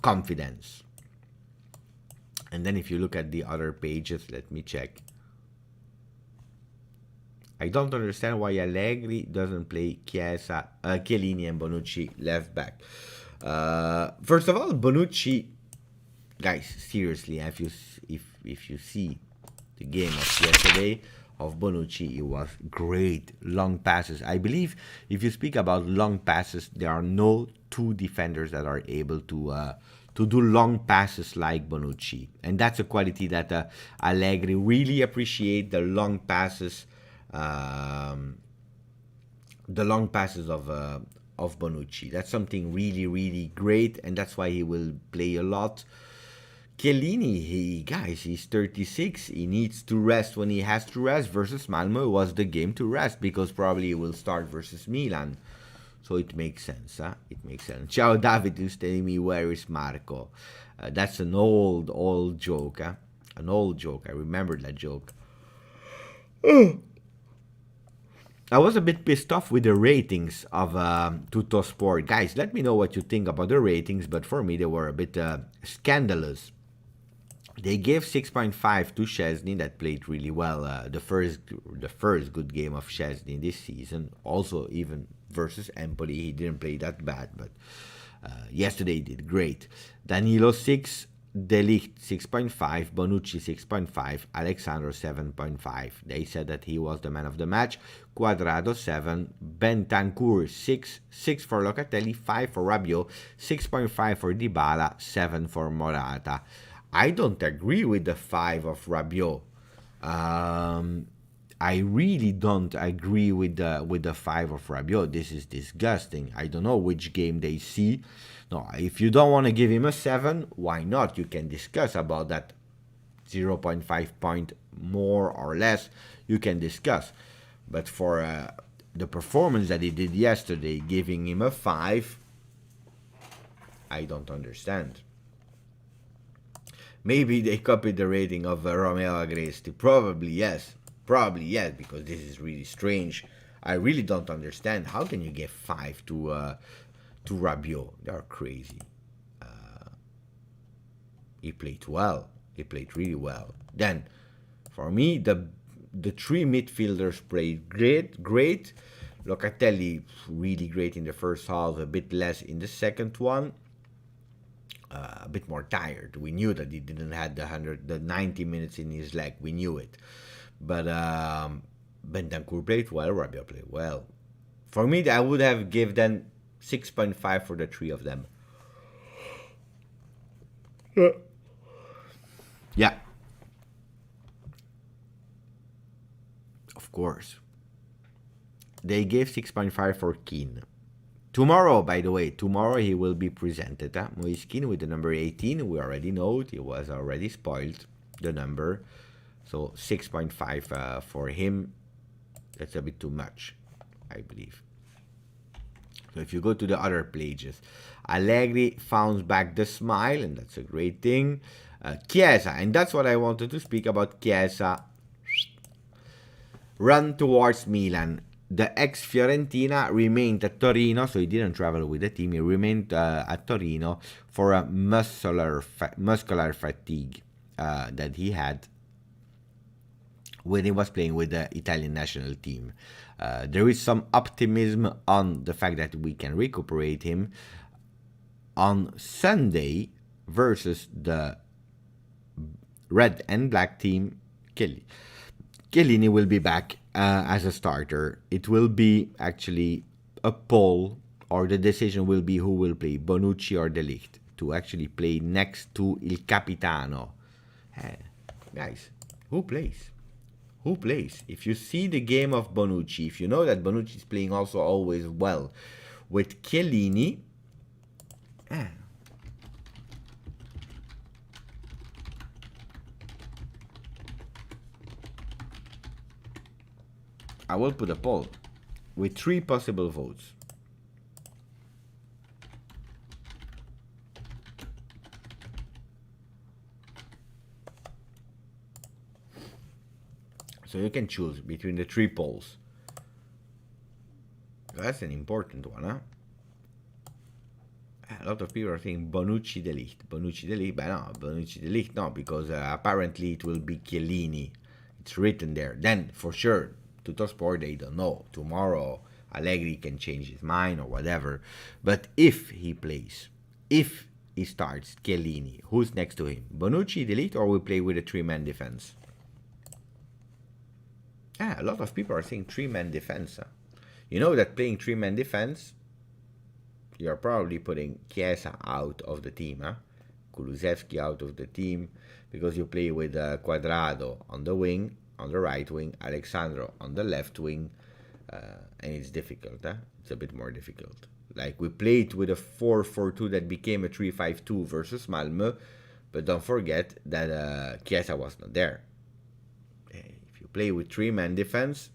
S1: confidence." And then if you look at the other pages, let me check. I don't understand why Allegri doesn't play Chiellini and Bonucci left back. First of all, Bonucci, guys, seriously, if you see the game of yesterday of Bonucci, it was great. Long passes. I believe if you speak about long passes, there are no two defenders that are able to do long passes like Bonucci. And that's a quality that Allegri really appreciate, the long passes of Bonucci. That's something really, really great, and that's why he will play a lot. Chiellini, he's 36. He needs to rest when he has to rest. Versus Malmö was the game to rest, because probably he will start versus Milan. So it makes sense, It makes sense. Ciao David is telling me, where is Marco? That's an old joke, An old joke. I remember that joke. I was a bit pissed off with the ratings of Tuttosport. Guys, let me know what you think about the ratings, but for me they were a bit scandalous. They gave 6.5 to Szczesny, that played really well. The first good game of Szczesny this season. Also, even versus Empoli, he didn't play that bad, but yesterday he did great. Danilo 6, De Ligt 6.5, Bonucci 6.5, Alexandro 7.5. They said that he was the man of the match. Quadrado 7, Bentancur 6 for Locatelli, 5 for Rabiot, 6.5 for Dybala, 7 for Morata. I don't agree with the 5 of Rabiot. I really don't agree with the 5 of Rabiot. This is disgusting. I don't know which game they see. No, if you don't want to give him a 7, why not? You can discuss about that 0.5 point more or less. You can discuss. But for the performance that he did yesterday, giving him a 5, I don't understand. Maybe they copied the rating of Romeo Agresti. Probably yes. Probably yes, because this is really strange. I really don't understand. How can you give 5 to Rabiot? They are crazy. He played well. He played really well. Then, for me, the three midfielders played great. Locatelli really great in the first half, a bit less in the second one. A bit more tired. We knew that he didn't have the 90 minutes in his leg. We knew it. But Bentancur played well. Rabiot played well. For me, I would have given 6.5 for the three of them. Yeah. Of course. They gave 6.5 for Keane. Tomorrow, by the way, tomorrow he will be presented. Moise Keane with the number 18. We already know it. He was already spoiled, the number. So 6.5 for him. That's a bit too much, I believe. So if you go to the other pages, Allegri found back the smile, and that's a great thing. Chiesa, and that's what I wanted to speak about. Chiesa run towards Milan. The ex-Fiorentina remained at Torino, so he didn't travel with the team. He remained at Torino for a muscular fatigue that he had when he was playing with the Italian national team. There is some optimism on the fact that we can recuperate him on Sunday versus the red and black team. Chiellini will be back as a starter. It will be actually a poll, or the decision will be who will play, Bonucci or De Ligt, to actually play next to Il Capitano. Guys, who plays? Who plays? If you see the game of Bonucci, if you know that Bonucci is playing also always well with Chiellini, I will put a poll with 3 possible votes. So you can choose between the 3 polls. That's an important one, huh? A lot of people are saying Bonucci De Ligt. Bonucci De Ligt, but no, Bonucci De Ligt, no, because apparently it will be Chiellini. It's written there. Then, for sure, Tuttosport, they don't know. Tomorrow, Allegri can change his mind or whatever. But if he plays, if he starts Chiellini, who's next to him? Bonucci, De Ligt, or we play with a 3-man defense? A lot of people are saying 3-man defense. You know that playing 3-man defense, you're probably putting Chiesa out of the team, Kulusevski out of the team, because you play with Cuadrado on the wing, on the right wing, Alexandro on the left wing, and it's difficult. It's a bit more difficult. Like we played with a 4-4-2 that became a 3-5-2 versus Malmö, but don't forget that Chiesa was not there. If you play with 3-man defense,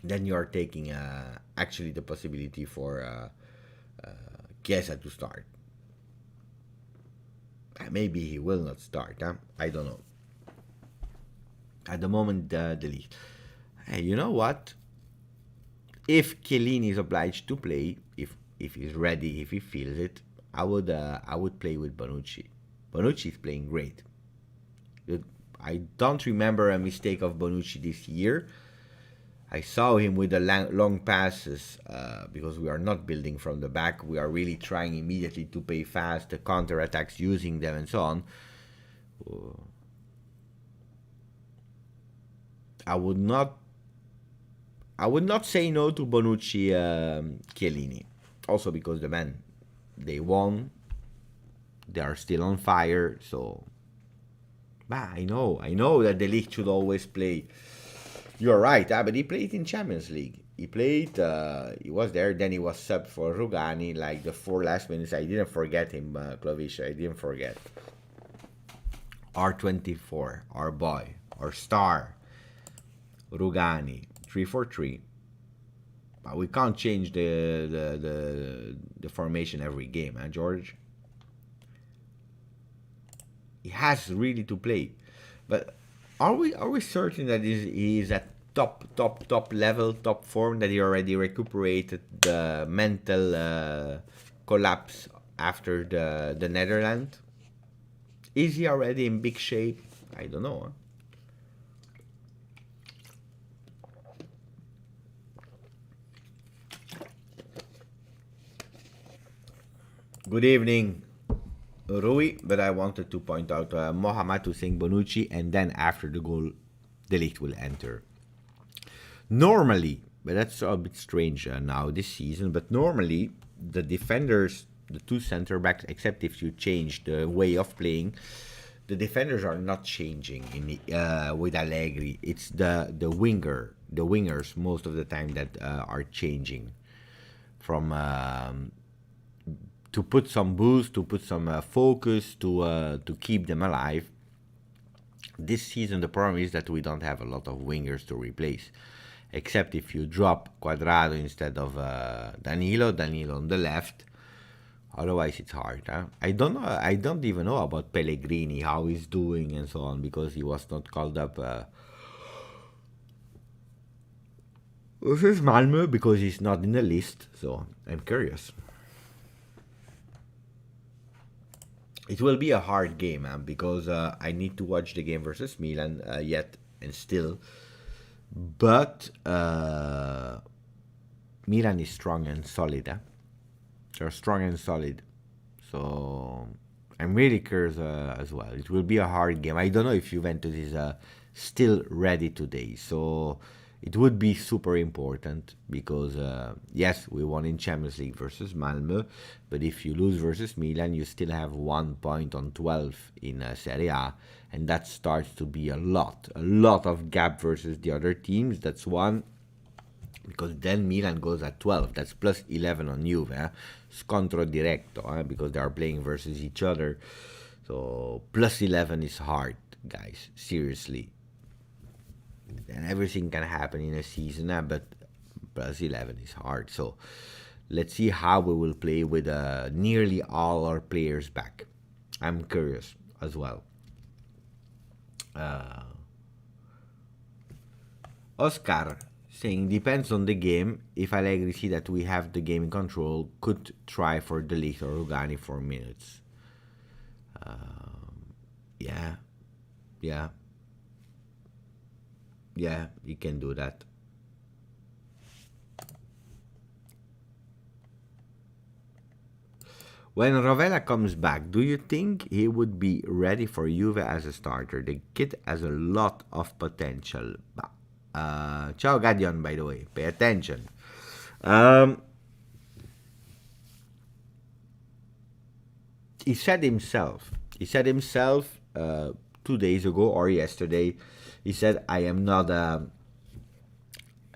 S1: then you are taking actually the possibility for Chiesa to start. Maybe he will not start. I don't know. At the moment, De Ligt. Hey, you know what? If Chiellini is obliged to play, if he's ready, if he feels it, I would play with Bonucci. Bonucci is playing great. I don't remember a mistake of Bonucci this year. I saw him with the long passes because we are not building from the back. We are really trying immediately to play fast, the counter-attacks, using them and so on. I would not say no to Bonucci, Chiellini. Also because the men, they won. They are still on fire. So, I know that De Ligt should always play. You're right, but he played in Champions League. He played, he was there, then he was subbed for Rugani, like the 4 last minutes. I didn't forget him, Clovis, I didn't forget. R24, our boy, our star, Rugani, 3-4-3. But we can't change the formation every game, George? He has really to play. But are we certain that he is at top level, top form, that he already recuperated the mental collapse after the Netherlands? Is he already in big shape? I don't know. Huh? Good evening, Rui, but I wanted to point out Mohamed Hussein Bonucci, and then after the goal, De Ligt will enter. Normally, but that's a bit strange now this season, but normally the defenders, the two center backs, except if you change the way of playing, the defenders are not changing with Allegri. It's the wingers most of the time that are changing from to put some boost, to put some focus, to keep them alive. This season the problem is that we don't have a lot of wingers to replace, except if you drop Cuadrado instead of Danilo on the left. Otherwise, it's hard. Huh? I don't know. I don't even know about Pellegrini, how he's doing, and so on, because he was not called up. This is Malmö because he's not in the list. So I'm curious. It will be a hard game, because I need to watch the game versus Milan yet and still. But Milan is strong and solid. They're strong and solid. So I'm really curious as well. It will be a hard game. I don't know if Juventus is still ready today. So it would be super important because, yes, we won in Champions League versus Malmö. But if you lose versus Milan, you still have 1 point on 12 in Serie A. And that starts to be a lot of gap versus the other teams. That's one. Because then Milan goes at 12. That's plus 11 on Juve. Scontro diretto, because they are playing versus each other. So plus 11 is hard, guys. Seriously. And everything can happen in a season, but plus 11 is hard. So let's see how we will play with nearly all our players back. I'm curious as well. Oscar saying depends on the game. If Allegri see that we have the game in control, could try for De Ligt or Rugani for minutes. Yeah, you can do that. When Rovella comes back, do you think he would be ready for Juve as a starter? The kid has a lot of potential. Ciao Gadion, by the way. Pay attention. He said himself 2 days ago or yesterday, he said, I am not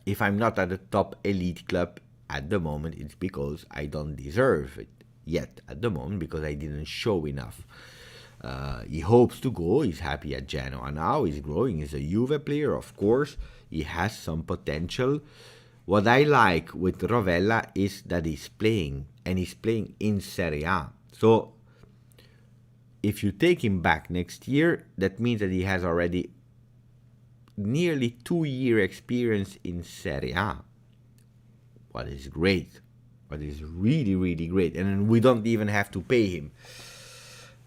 S1: if I'm not at the top elite club at the moment, it's because I don't deserve it yet at the moment, because I didn't show enough. He hopes to go. He's happy at Genoa now. He's growing. He's a Juve player, of course. He has some potential. What I like with Rovella is that he's playing, and he's playing in Serie A. So if you take him back next year, that means that he has already nearly 2-year experience in Serie A. What is great. What is really, really great. And then we don't even have to pay him.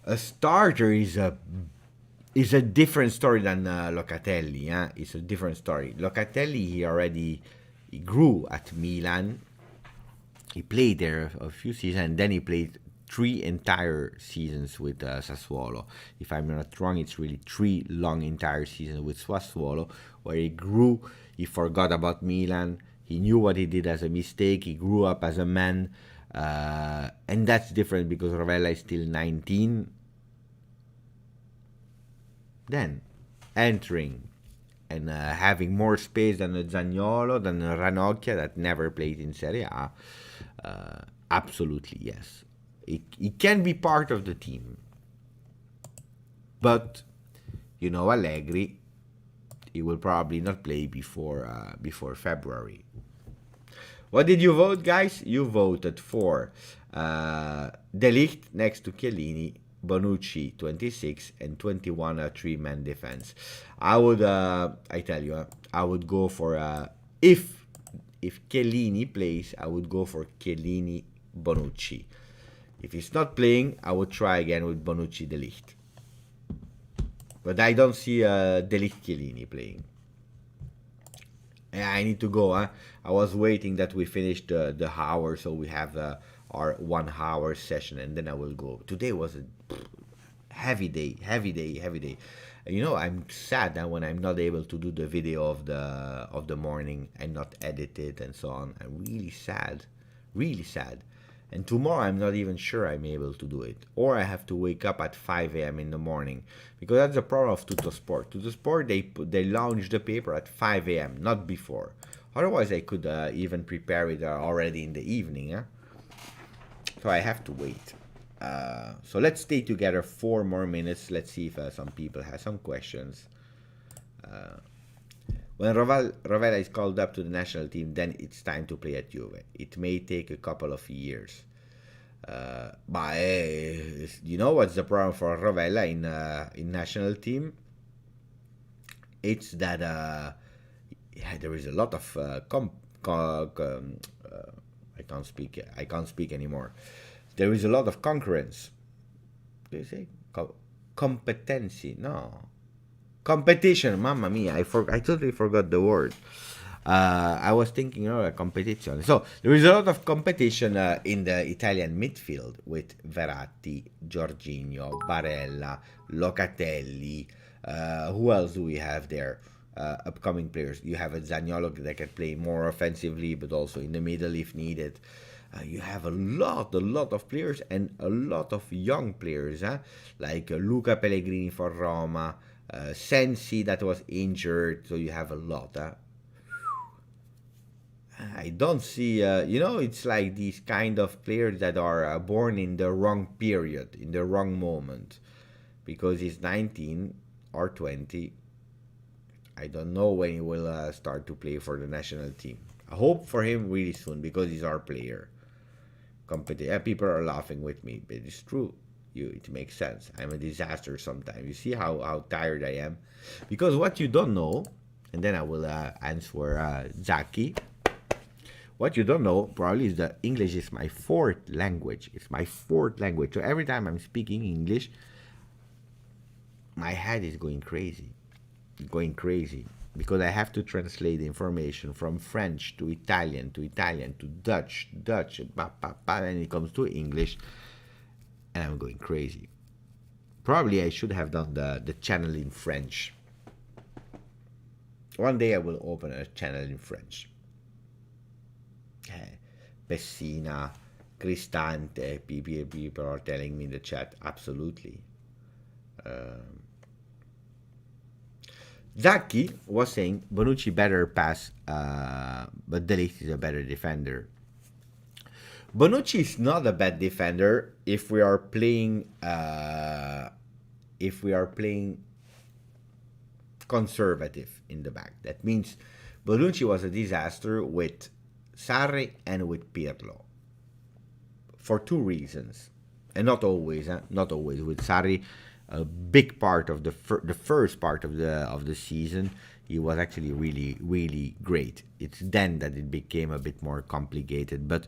S1: A starter is a different story than Locatelli. It's a different story. Locatelli, he grew at Milan. He played there a few seasons, and then he played 3 entire seasons with Sassuolo. If I'm not wrong, it's really 3 long entire seasons with Sassuolo, where he grew. He forgot about Milan. He knew what he did as a mistake. He grew up as a man. And that's different because Rovella is still 19. Then, entering and having more space than a Zaniolo, than a Ranocchia that never played in Serie A. Absolutely, yes. He can be part of the team. But, Allegri, he will probably not play before February. What did you vote, guys? You voted for De Ligt next to Chiellini Bonucci 26, and 21 a three-man defense. I would, I tell you, I would go for if Chiellini plays, I would go for Chiellini Bonucci. If he's not playing, I would try again with Bonucci De Ligt. But I don't see De Ligt Chiellini playing. I need to go. I was waiting that we finished the hour, so we have our 1 hour session, and then I will go. Today was a heavy day. You know, I'm sad that when I'm not able to do the video of the morning and not edit it and so on. I'm really sad. And tomorrow I'm not even sure I'm able to do it. Or I have to wake up at 5 a.m. in the morning. Because that's the problem of Tuttosport. Tuttosport, they launch the paper at 5 a.m., not before. Otherwise I could even prepare it already in the evening. So I have to wait. So let's stay together 4 more minutes. Let's see if some people have some questions. When Rovella is called up to the national team, then it's time to play at Juve. It may take a couple of years. But you know what's the problem for Rovella in national team? It's that there is a lot of I can't speak anymore. There is a lot of concurrence. Do you say competency? No. Competition, mamma mia, I totally forgot the word. I was thinking competition. So there is a lot of competition in the Italian midfield with Verratti, Jorginho, Barella, Locatelli. Who else do we have there? Upcoming players. You have a Zaniolo that can play more offensively, but also in the middle if needed. You have a lot of players and a lot of young players, like Luca Pellegrini for Roma. Sensi that was injured, so you have a lot. I don't see, it's like these kind of players that are born in the wrong period, in the wrong moment, because he's 19 or 20. I don't know when he will start to play for the national team. I hope for him really soon, because he's our player. People are laughing with me, but it's true. It makes sense. I'm a disaster sometimes. You see how tired I am? Because what you don't know, and then I will answer Zaki. What you don't know probably is that English is my 4th language. It's my 4th language. So every time I'm speaking English, my head is going crazy. Because I have to translate information from French to Italian to Dutch, and it comes to English. And I'm going crazy. Probably I should have done the channel in French. One day I will open a channel in French. Pessina, Cristante, people are telling me in the chat. Absolutely. Zaki was saying Bonucci better pass, but De Ligt is a better defender. Bonucci is not a bad defender if we are playing conservative in the back. That means Bonucci was a disaster with Sarri and with Pirlo for 2 reasons, and not always. Not always with Sarri. A big part of the first part of the season, he was actually really great. It's then that it became a bit more complicated, but.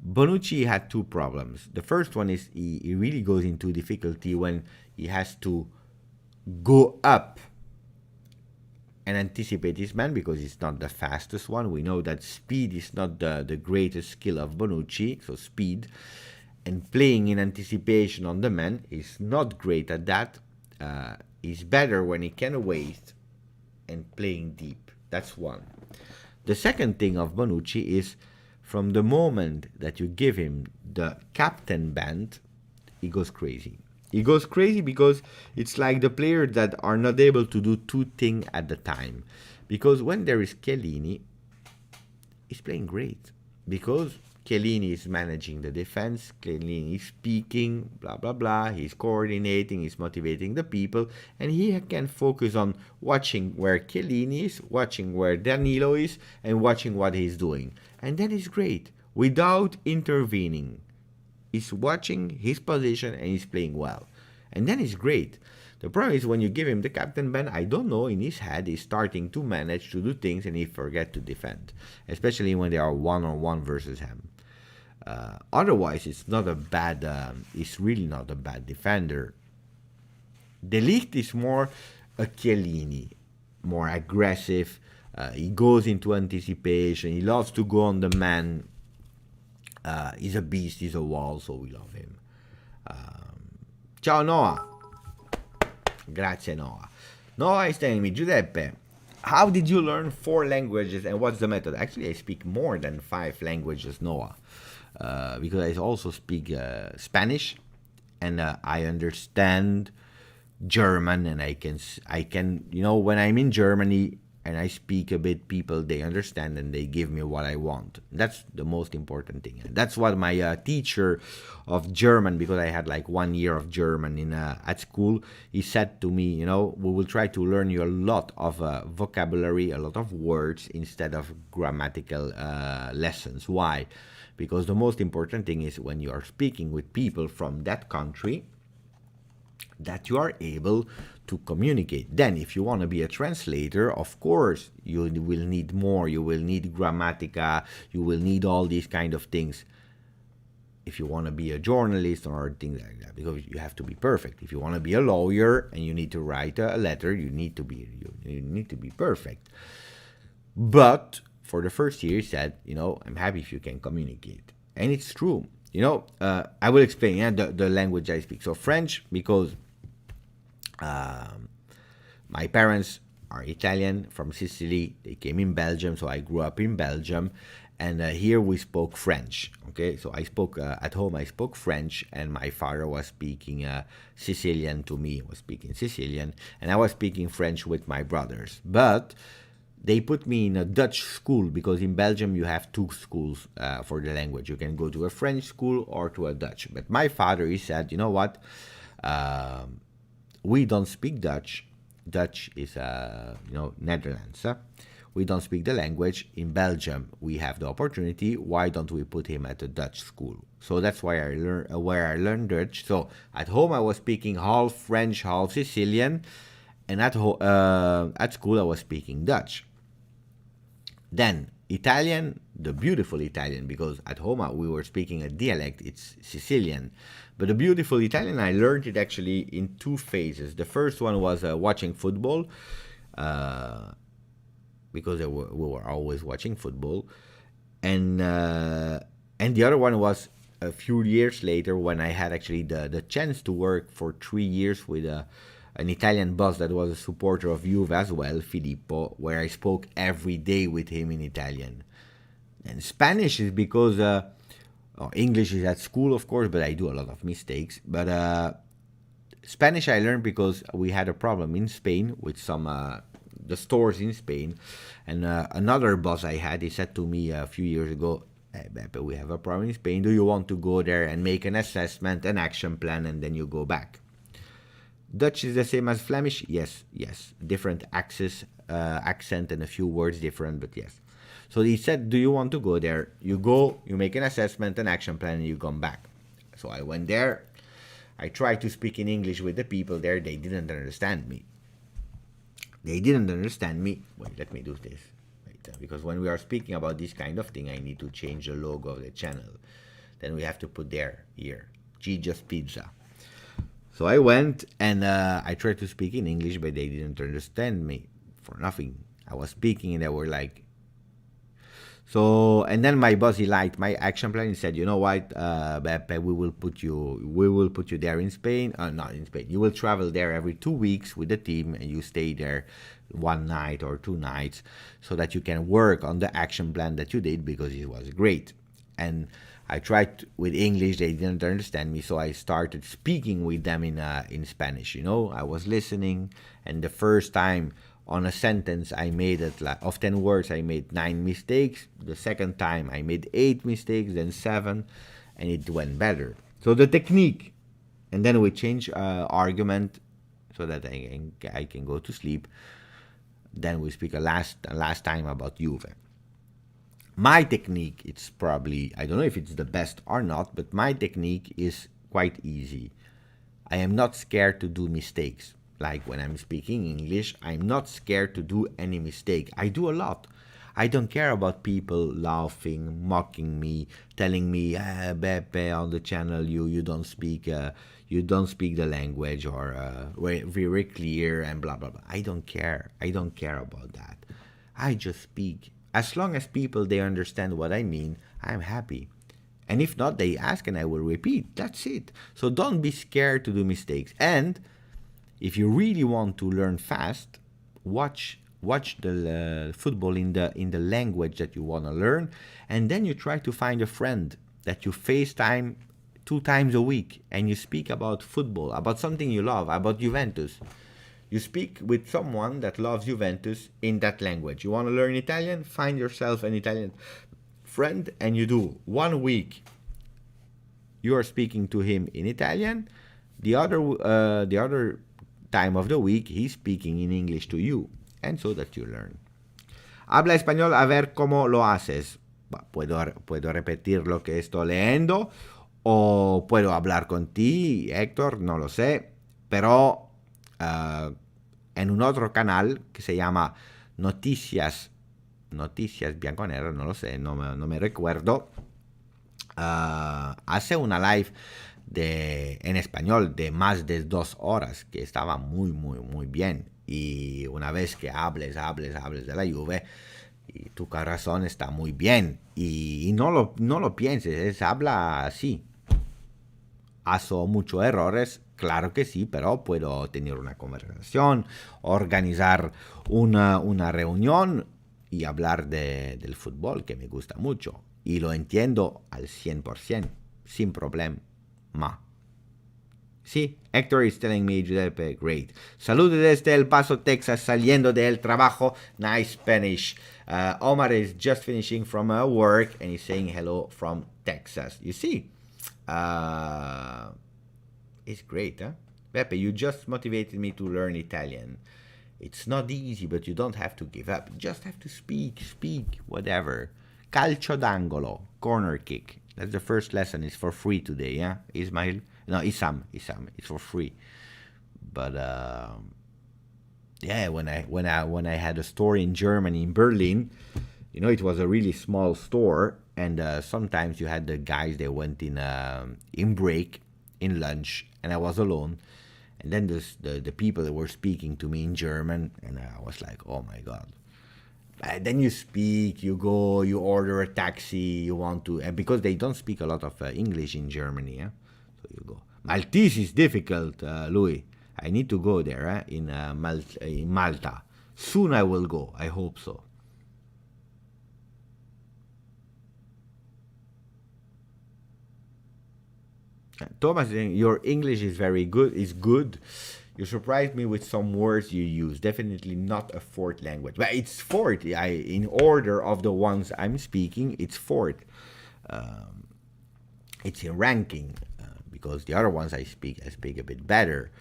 S1: Bonucci had 2 problems. The first one is he really goes into difficulty when he has to go up and anticipate his man, because he's not the fastest one. We know that speed is not the greatest skill of Bonucci, so speed. And playing in anticipation on the man is not great at that. He's better when he can wait and playing deep. That's one. The second thing of Bonucci is, from the moment that you give him the captain band, he goes crazy. He goes crazy because it's like the players that are not able to do 2 things at the time. Because when there is Chiellini, he's playing great. Because Chiellini is managing the defense, Chiellini is speaking, blah, blah, blah. He's coordinating, he's motivating the people. And he can focus on watching where Chiellini is, watching where Danilo is, and watching what he's doing. And that is great, without intervening. He's watching his position and he's playing well. And then it's great. The problem is when you give him the captain ban, I don't know, in his head, he's starting to manage to do things and he forget to defend, especially when they are one-on-one versus him. Otherwise, it's not a bad. It's really not a bad defender. De Ligt is more a Chiellini, more aggressive. He goes into anticipation. He loves to go on the man. He's a beast. He's a wall, so we love him. Ciao Noah. Grazie Noah. Noah is telling me, Giuseppe, how did you learn 4 languages and what's the method? Actually, I speak more than 5 languages, Noah, because I also speak Spanish and I understand German, and I can, when I'm in Germany and I speak a bit, people, they understand and they give me what I want. That's the most important thing. That's what my teacher of German, because I had like 1 year of German at school, he said to me, we will try to learn you a lot of vocabulary, a lot of words instead of grammatical lessons. Why? Because the most important thing is when you are speaking with people from that country, that you are able to communicate. Then if you want to be a translator, of course you will need more. You will need grammatica, you will need all these kind of things if you want to be a journalist or things like that, because you have to be perfect. If you want to be a lawyer and you need to write a letter, you need to be perfect. But for the first year, he said, I'm happy if you can communicate. And it's true. I will explain the language I speak. So French, because my parents are Italian from Sicily. They came in Belgium, so I grew up in Belgium. And here we spoke French. Okay, so I spoke at home. I spoke French, and my father was speaking Sicilian to me. Was speaking Sicilian, and I was speaking French with my brothers. But they put me in a Dutch school, because in Belgium you have 2 schools for the language. You can go to a French school or to a Dutch. But my father, he said, you know what? We don't speak Dutch. Dutch is, Netherlands. We don't speak the language. In Belgium, we have the opportunity. Why don't we put him at a Dutch school? So that's why I learned Dutch. So at home, I was speaking half French, half Sicilian. And at school, I was speaking Dutch. Then Italian, the beautiful Italian, because at home we were speaking a dialect, it's Sicilian. But the beautiful Italian, I learned it actually in 2 phases. The first one was watching football, because we were always watching football. And the other one was a few years later, when I had actually the chance to work for 3 years with an Italian boss that was a supporter of Juve as well, Filippo, where I spoke every day with him in Italian. And Spanish is because English is at school, of course, but I do a lot of mistakes. But Spanish I learned because we had a problem in Spain with the stores in Spain. And another boss I had, he said to me a few years ago, hey, Beppe, we have a problem in Spain. Do you want to go there and make an assessment, an action plan, and then you go back? Dutch is the same as Flemish? Yes. Different accent and a few words different, but yes. So he said, do you want to go there? You go, you make an assessment, an action plan, and you come back. So I went there. I tried to speak in English with the people there. They didn't understand me. Wait, let me do this. Because when we are speaking about this kind of thing, I need to change the logo of the channel. Then we have to put here, GJustjuve. So I went and I tried to speak in English, but they didn't understand me for nothing. I was speaking and they were like, so, and then my boss, he liked my action plan. He said, you know what, Beppe, we will put you there in Spain. Not in Spain. You will travel there every 2 weeks with the team, and you stay there 1 night or 2 nights so that you can work on the action plan that you did, because it was great. And I tried with English, they didn't understand me, so I started speaking with them in Spanish. I was listening, and the first time on a sentence I made it of 10 words, I made 9 mistakes. The second time I made 8 mistakes, then 7, and it went better. So the technique, and then we change argument so that I can go to sleep. Then we speak a last time about Juve. My technique, it's probably, I don't know if it's the best or not, but my technique is quite easy. I am not scared to do mistakes. Like when I'm speaking English, I'm not scared to do any mistake. I do a lot. I don't care about people laughing, mocking me, telling me, Beppe, on the channel you don't speak the language, or very clear and blah blah blah. I don't care. I don't care about that. I just speak. As long as people they understand what I mean, I'm happy. And if not, they ask and I will repeat. That's it. So don't be scared to do mistakes. And if you really want to learn fast, watch the football in the language that you want to learn, and then you try to find a friend that you FaceTime 2 times a week, and you speak about football, about something you love, about Juventus. You speak with someone that loves Juventus in that language. You want to learn Italian? Find yourself an Italian friend, and you do 1 week. You are speaking to him in Italian. The other time of the week, he's speaking in English to you, and so that you learn. Habla español a ver cómo lo haces. Puedo repetir lo que estoy leyendo, o puedo hablar con ti, Héctor, no lo sé, pero en un otro canal que se llama Noticias Bianconera, no lo sé, no me recuerdo, hace una live en español de más de 2 horas, que estaba muy, muy, muy bien. Y una vez que hables de la Juve, y tu corazón está muy bien. Y no lo pienses, habla así. ¿Hago muchos errores? Claro que sí, pero puedo tener una conversación, organizar una reunión y hablar del fútbol, que me gusta mucho. Y lo entiendo al 100%, sin problema. Sí, Héctor is telling me, Giuseppe, great. Saludos desde El Paso, Texas, saliendo del trabajo. Nice Spanish. Omar is just finishing from work and he's saying hello from Texas. You see, it's great, huh? Beppe, you just motivated me to learn Italian. It's not easy, but you don't have to give up. You just have to speak, whatever. Calcio d'angolo, corner kick. That's the first lesson. It's for free today, yeah? Ismail? No, Isam. It's for free. But yeah, when I had a store in Germany, in Berlin, it was a really small store, and sometimes you had the guys they went in break, in lunch, and I was alone. And then the people that were speaking to me in German, and I was like, oh my god. And then you speak, you go, you order a taxi, you want to, and because they don't speak a lot of English in Germany, yeah? So you go. Maltese is difficult, Louis. I need to go there, in Malta. Soon I will go, I hope so. Thomas, your English is very good. Is good. You surprised me with some words you use. Definitely not a fourth language. But it's fourth. In order of the ones I'm speaking, it's fourth. It's in ranking, because the other ones I speak a bit better.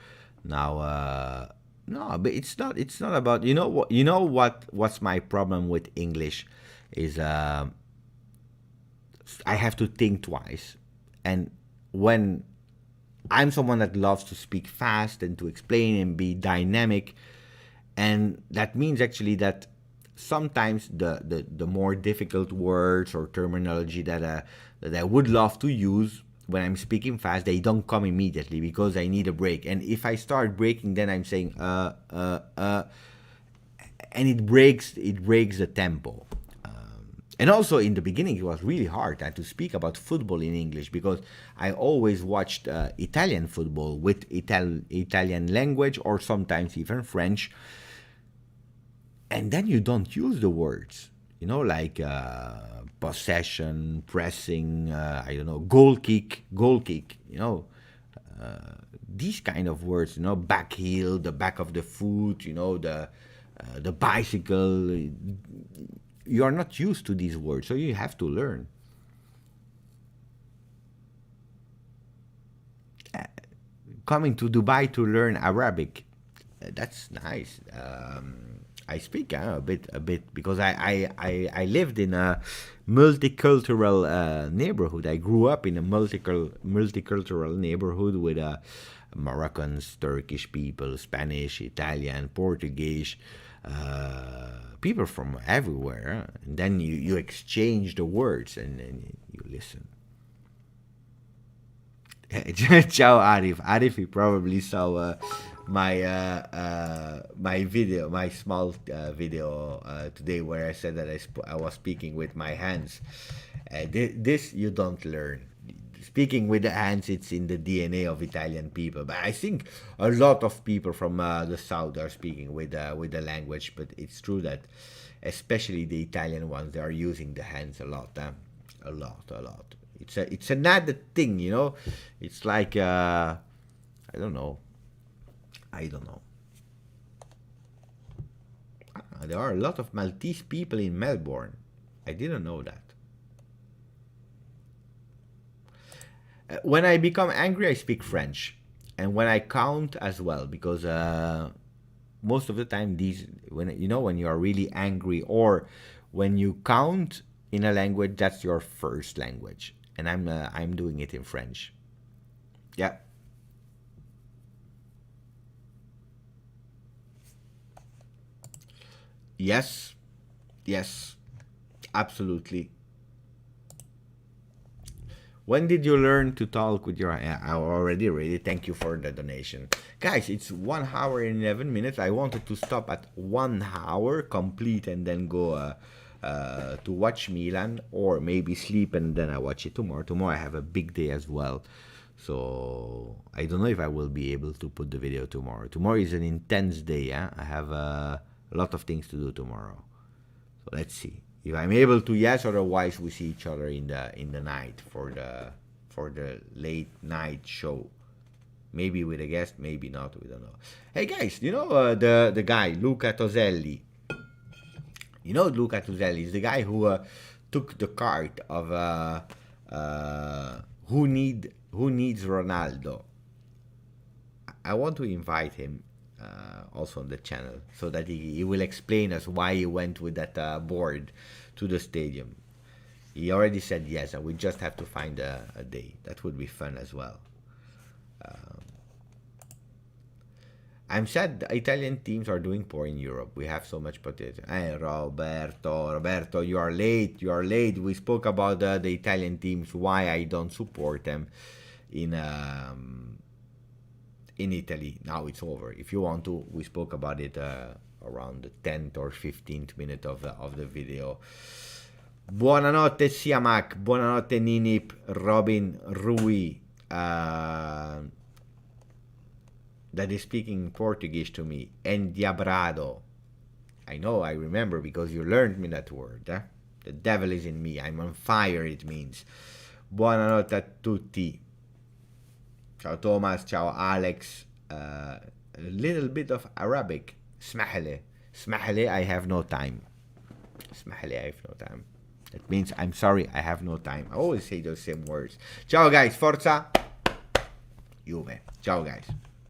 S1: Now, no, but it's not. It's not about what. What's my problem with English is I have to think twice, and when I'm someone that loves to speak fast and to explain and be dynamic, and that means actually that sometimes the more difficult words or terminology that I would love to use when I'm speaking fast, they don't come immediately because I need a break. And if I start breaking, then I'm saying and it breaks the tempo. And also in the beginning, it was really hard to speak about football in English, because I always watched Italian football with Italian language, or sometimes even French. And then you don't use the words, like possession, pressing, I don't know, goal kick, these kind of words, back heel, the back of the foot, the bicycle. You are not used to these words, so you have to learn. Coming to Dubai to learn Arabic, that's nice. I speak a bit because I lived in a multicultural neighborhood. I grew up in a multicultural neighborhood with Moroccans, Turkish people, Spanish, Italian, Portuguese, people from everywhere. And then you exchange the words and you listen. Ciao Arif. Arif, he probably saw my video, my small video today where I said that I was speaking with my hands. This you don't learn. Speaking with the hands, it's in the DNA of Italian people. But I think a lot of people from the south are speaking with the language. But it's true that, especially the Italian ones, they are using the hands a lot, a lot. It's another thing, you know. It's like I don't know. There are a lot of Maltese people in Melbourne. I didn't know that. When I become angry, I speak French, and when I count as well, because most of the time when you are really angry or when you count in a language, that's your first language, and I'm doing it in French. Yeah. Yes, absolutely. When did you learn to talk with your... I already read it. Thank you for the donation. Guys, it's 1 hour and 11 minutes. I wanted to stop at 1 hour complete and then go to watch Milan or maybe sleep and then I watch it tomorrow. Tomorrow I have a big day as well. So I don't know if I will be able to put the video tomorrow. Tomorrow is an intense day. I have a lot of things to do tomorrow. So let's see. If I'm able to, yes. Otherwise, we see each other in the night for the late night show. Maybe with a guest, maybe not. We don't know. Hey guys, you know the guy Luca Toselli. You know Luca Toselli is the guy who took the card of who needs Ronaldo. I want to invite him also on the channel so that he will explain us why he went with that board to the stadium. He already said yes, and we just have to find a day. That would be fun as well. I'm sad the Italian teams are doing poor in Europe. We have so much potential. Hey, Roberto, you are late. We spoke about the Italian teams, why I don't support them in Italy. Now it's over. If you want to, we spoke about it around the 10th or 15th minute of the video. Buonanotte Siamak, buonanotte Ninip, Robin, Rui, that is speaking Portuguese to me, Endiabrado. I know, I remember because you learned me that word. The devil is in me. I'm on fire, it means. Buonanotte a tutti. Ciao Thomas, ciao Alex. A little bit of Arabic. Smahele. Smahele, I have no time. Smahele, I have no time. That means I'm sorry, I have no time. I always say those same words. Ciao guys, forza Juve. Ciao guys.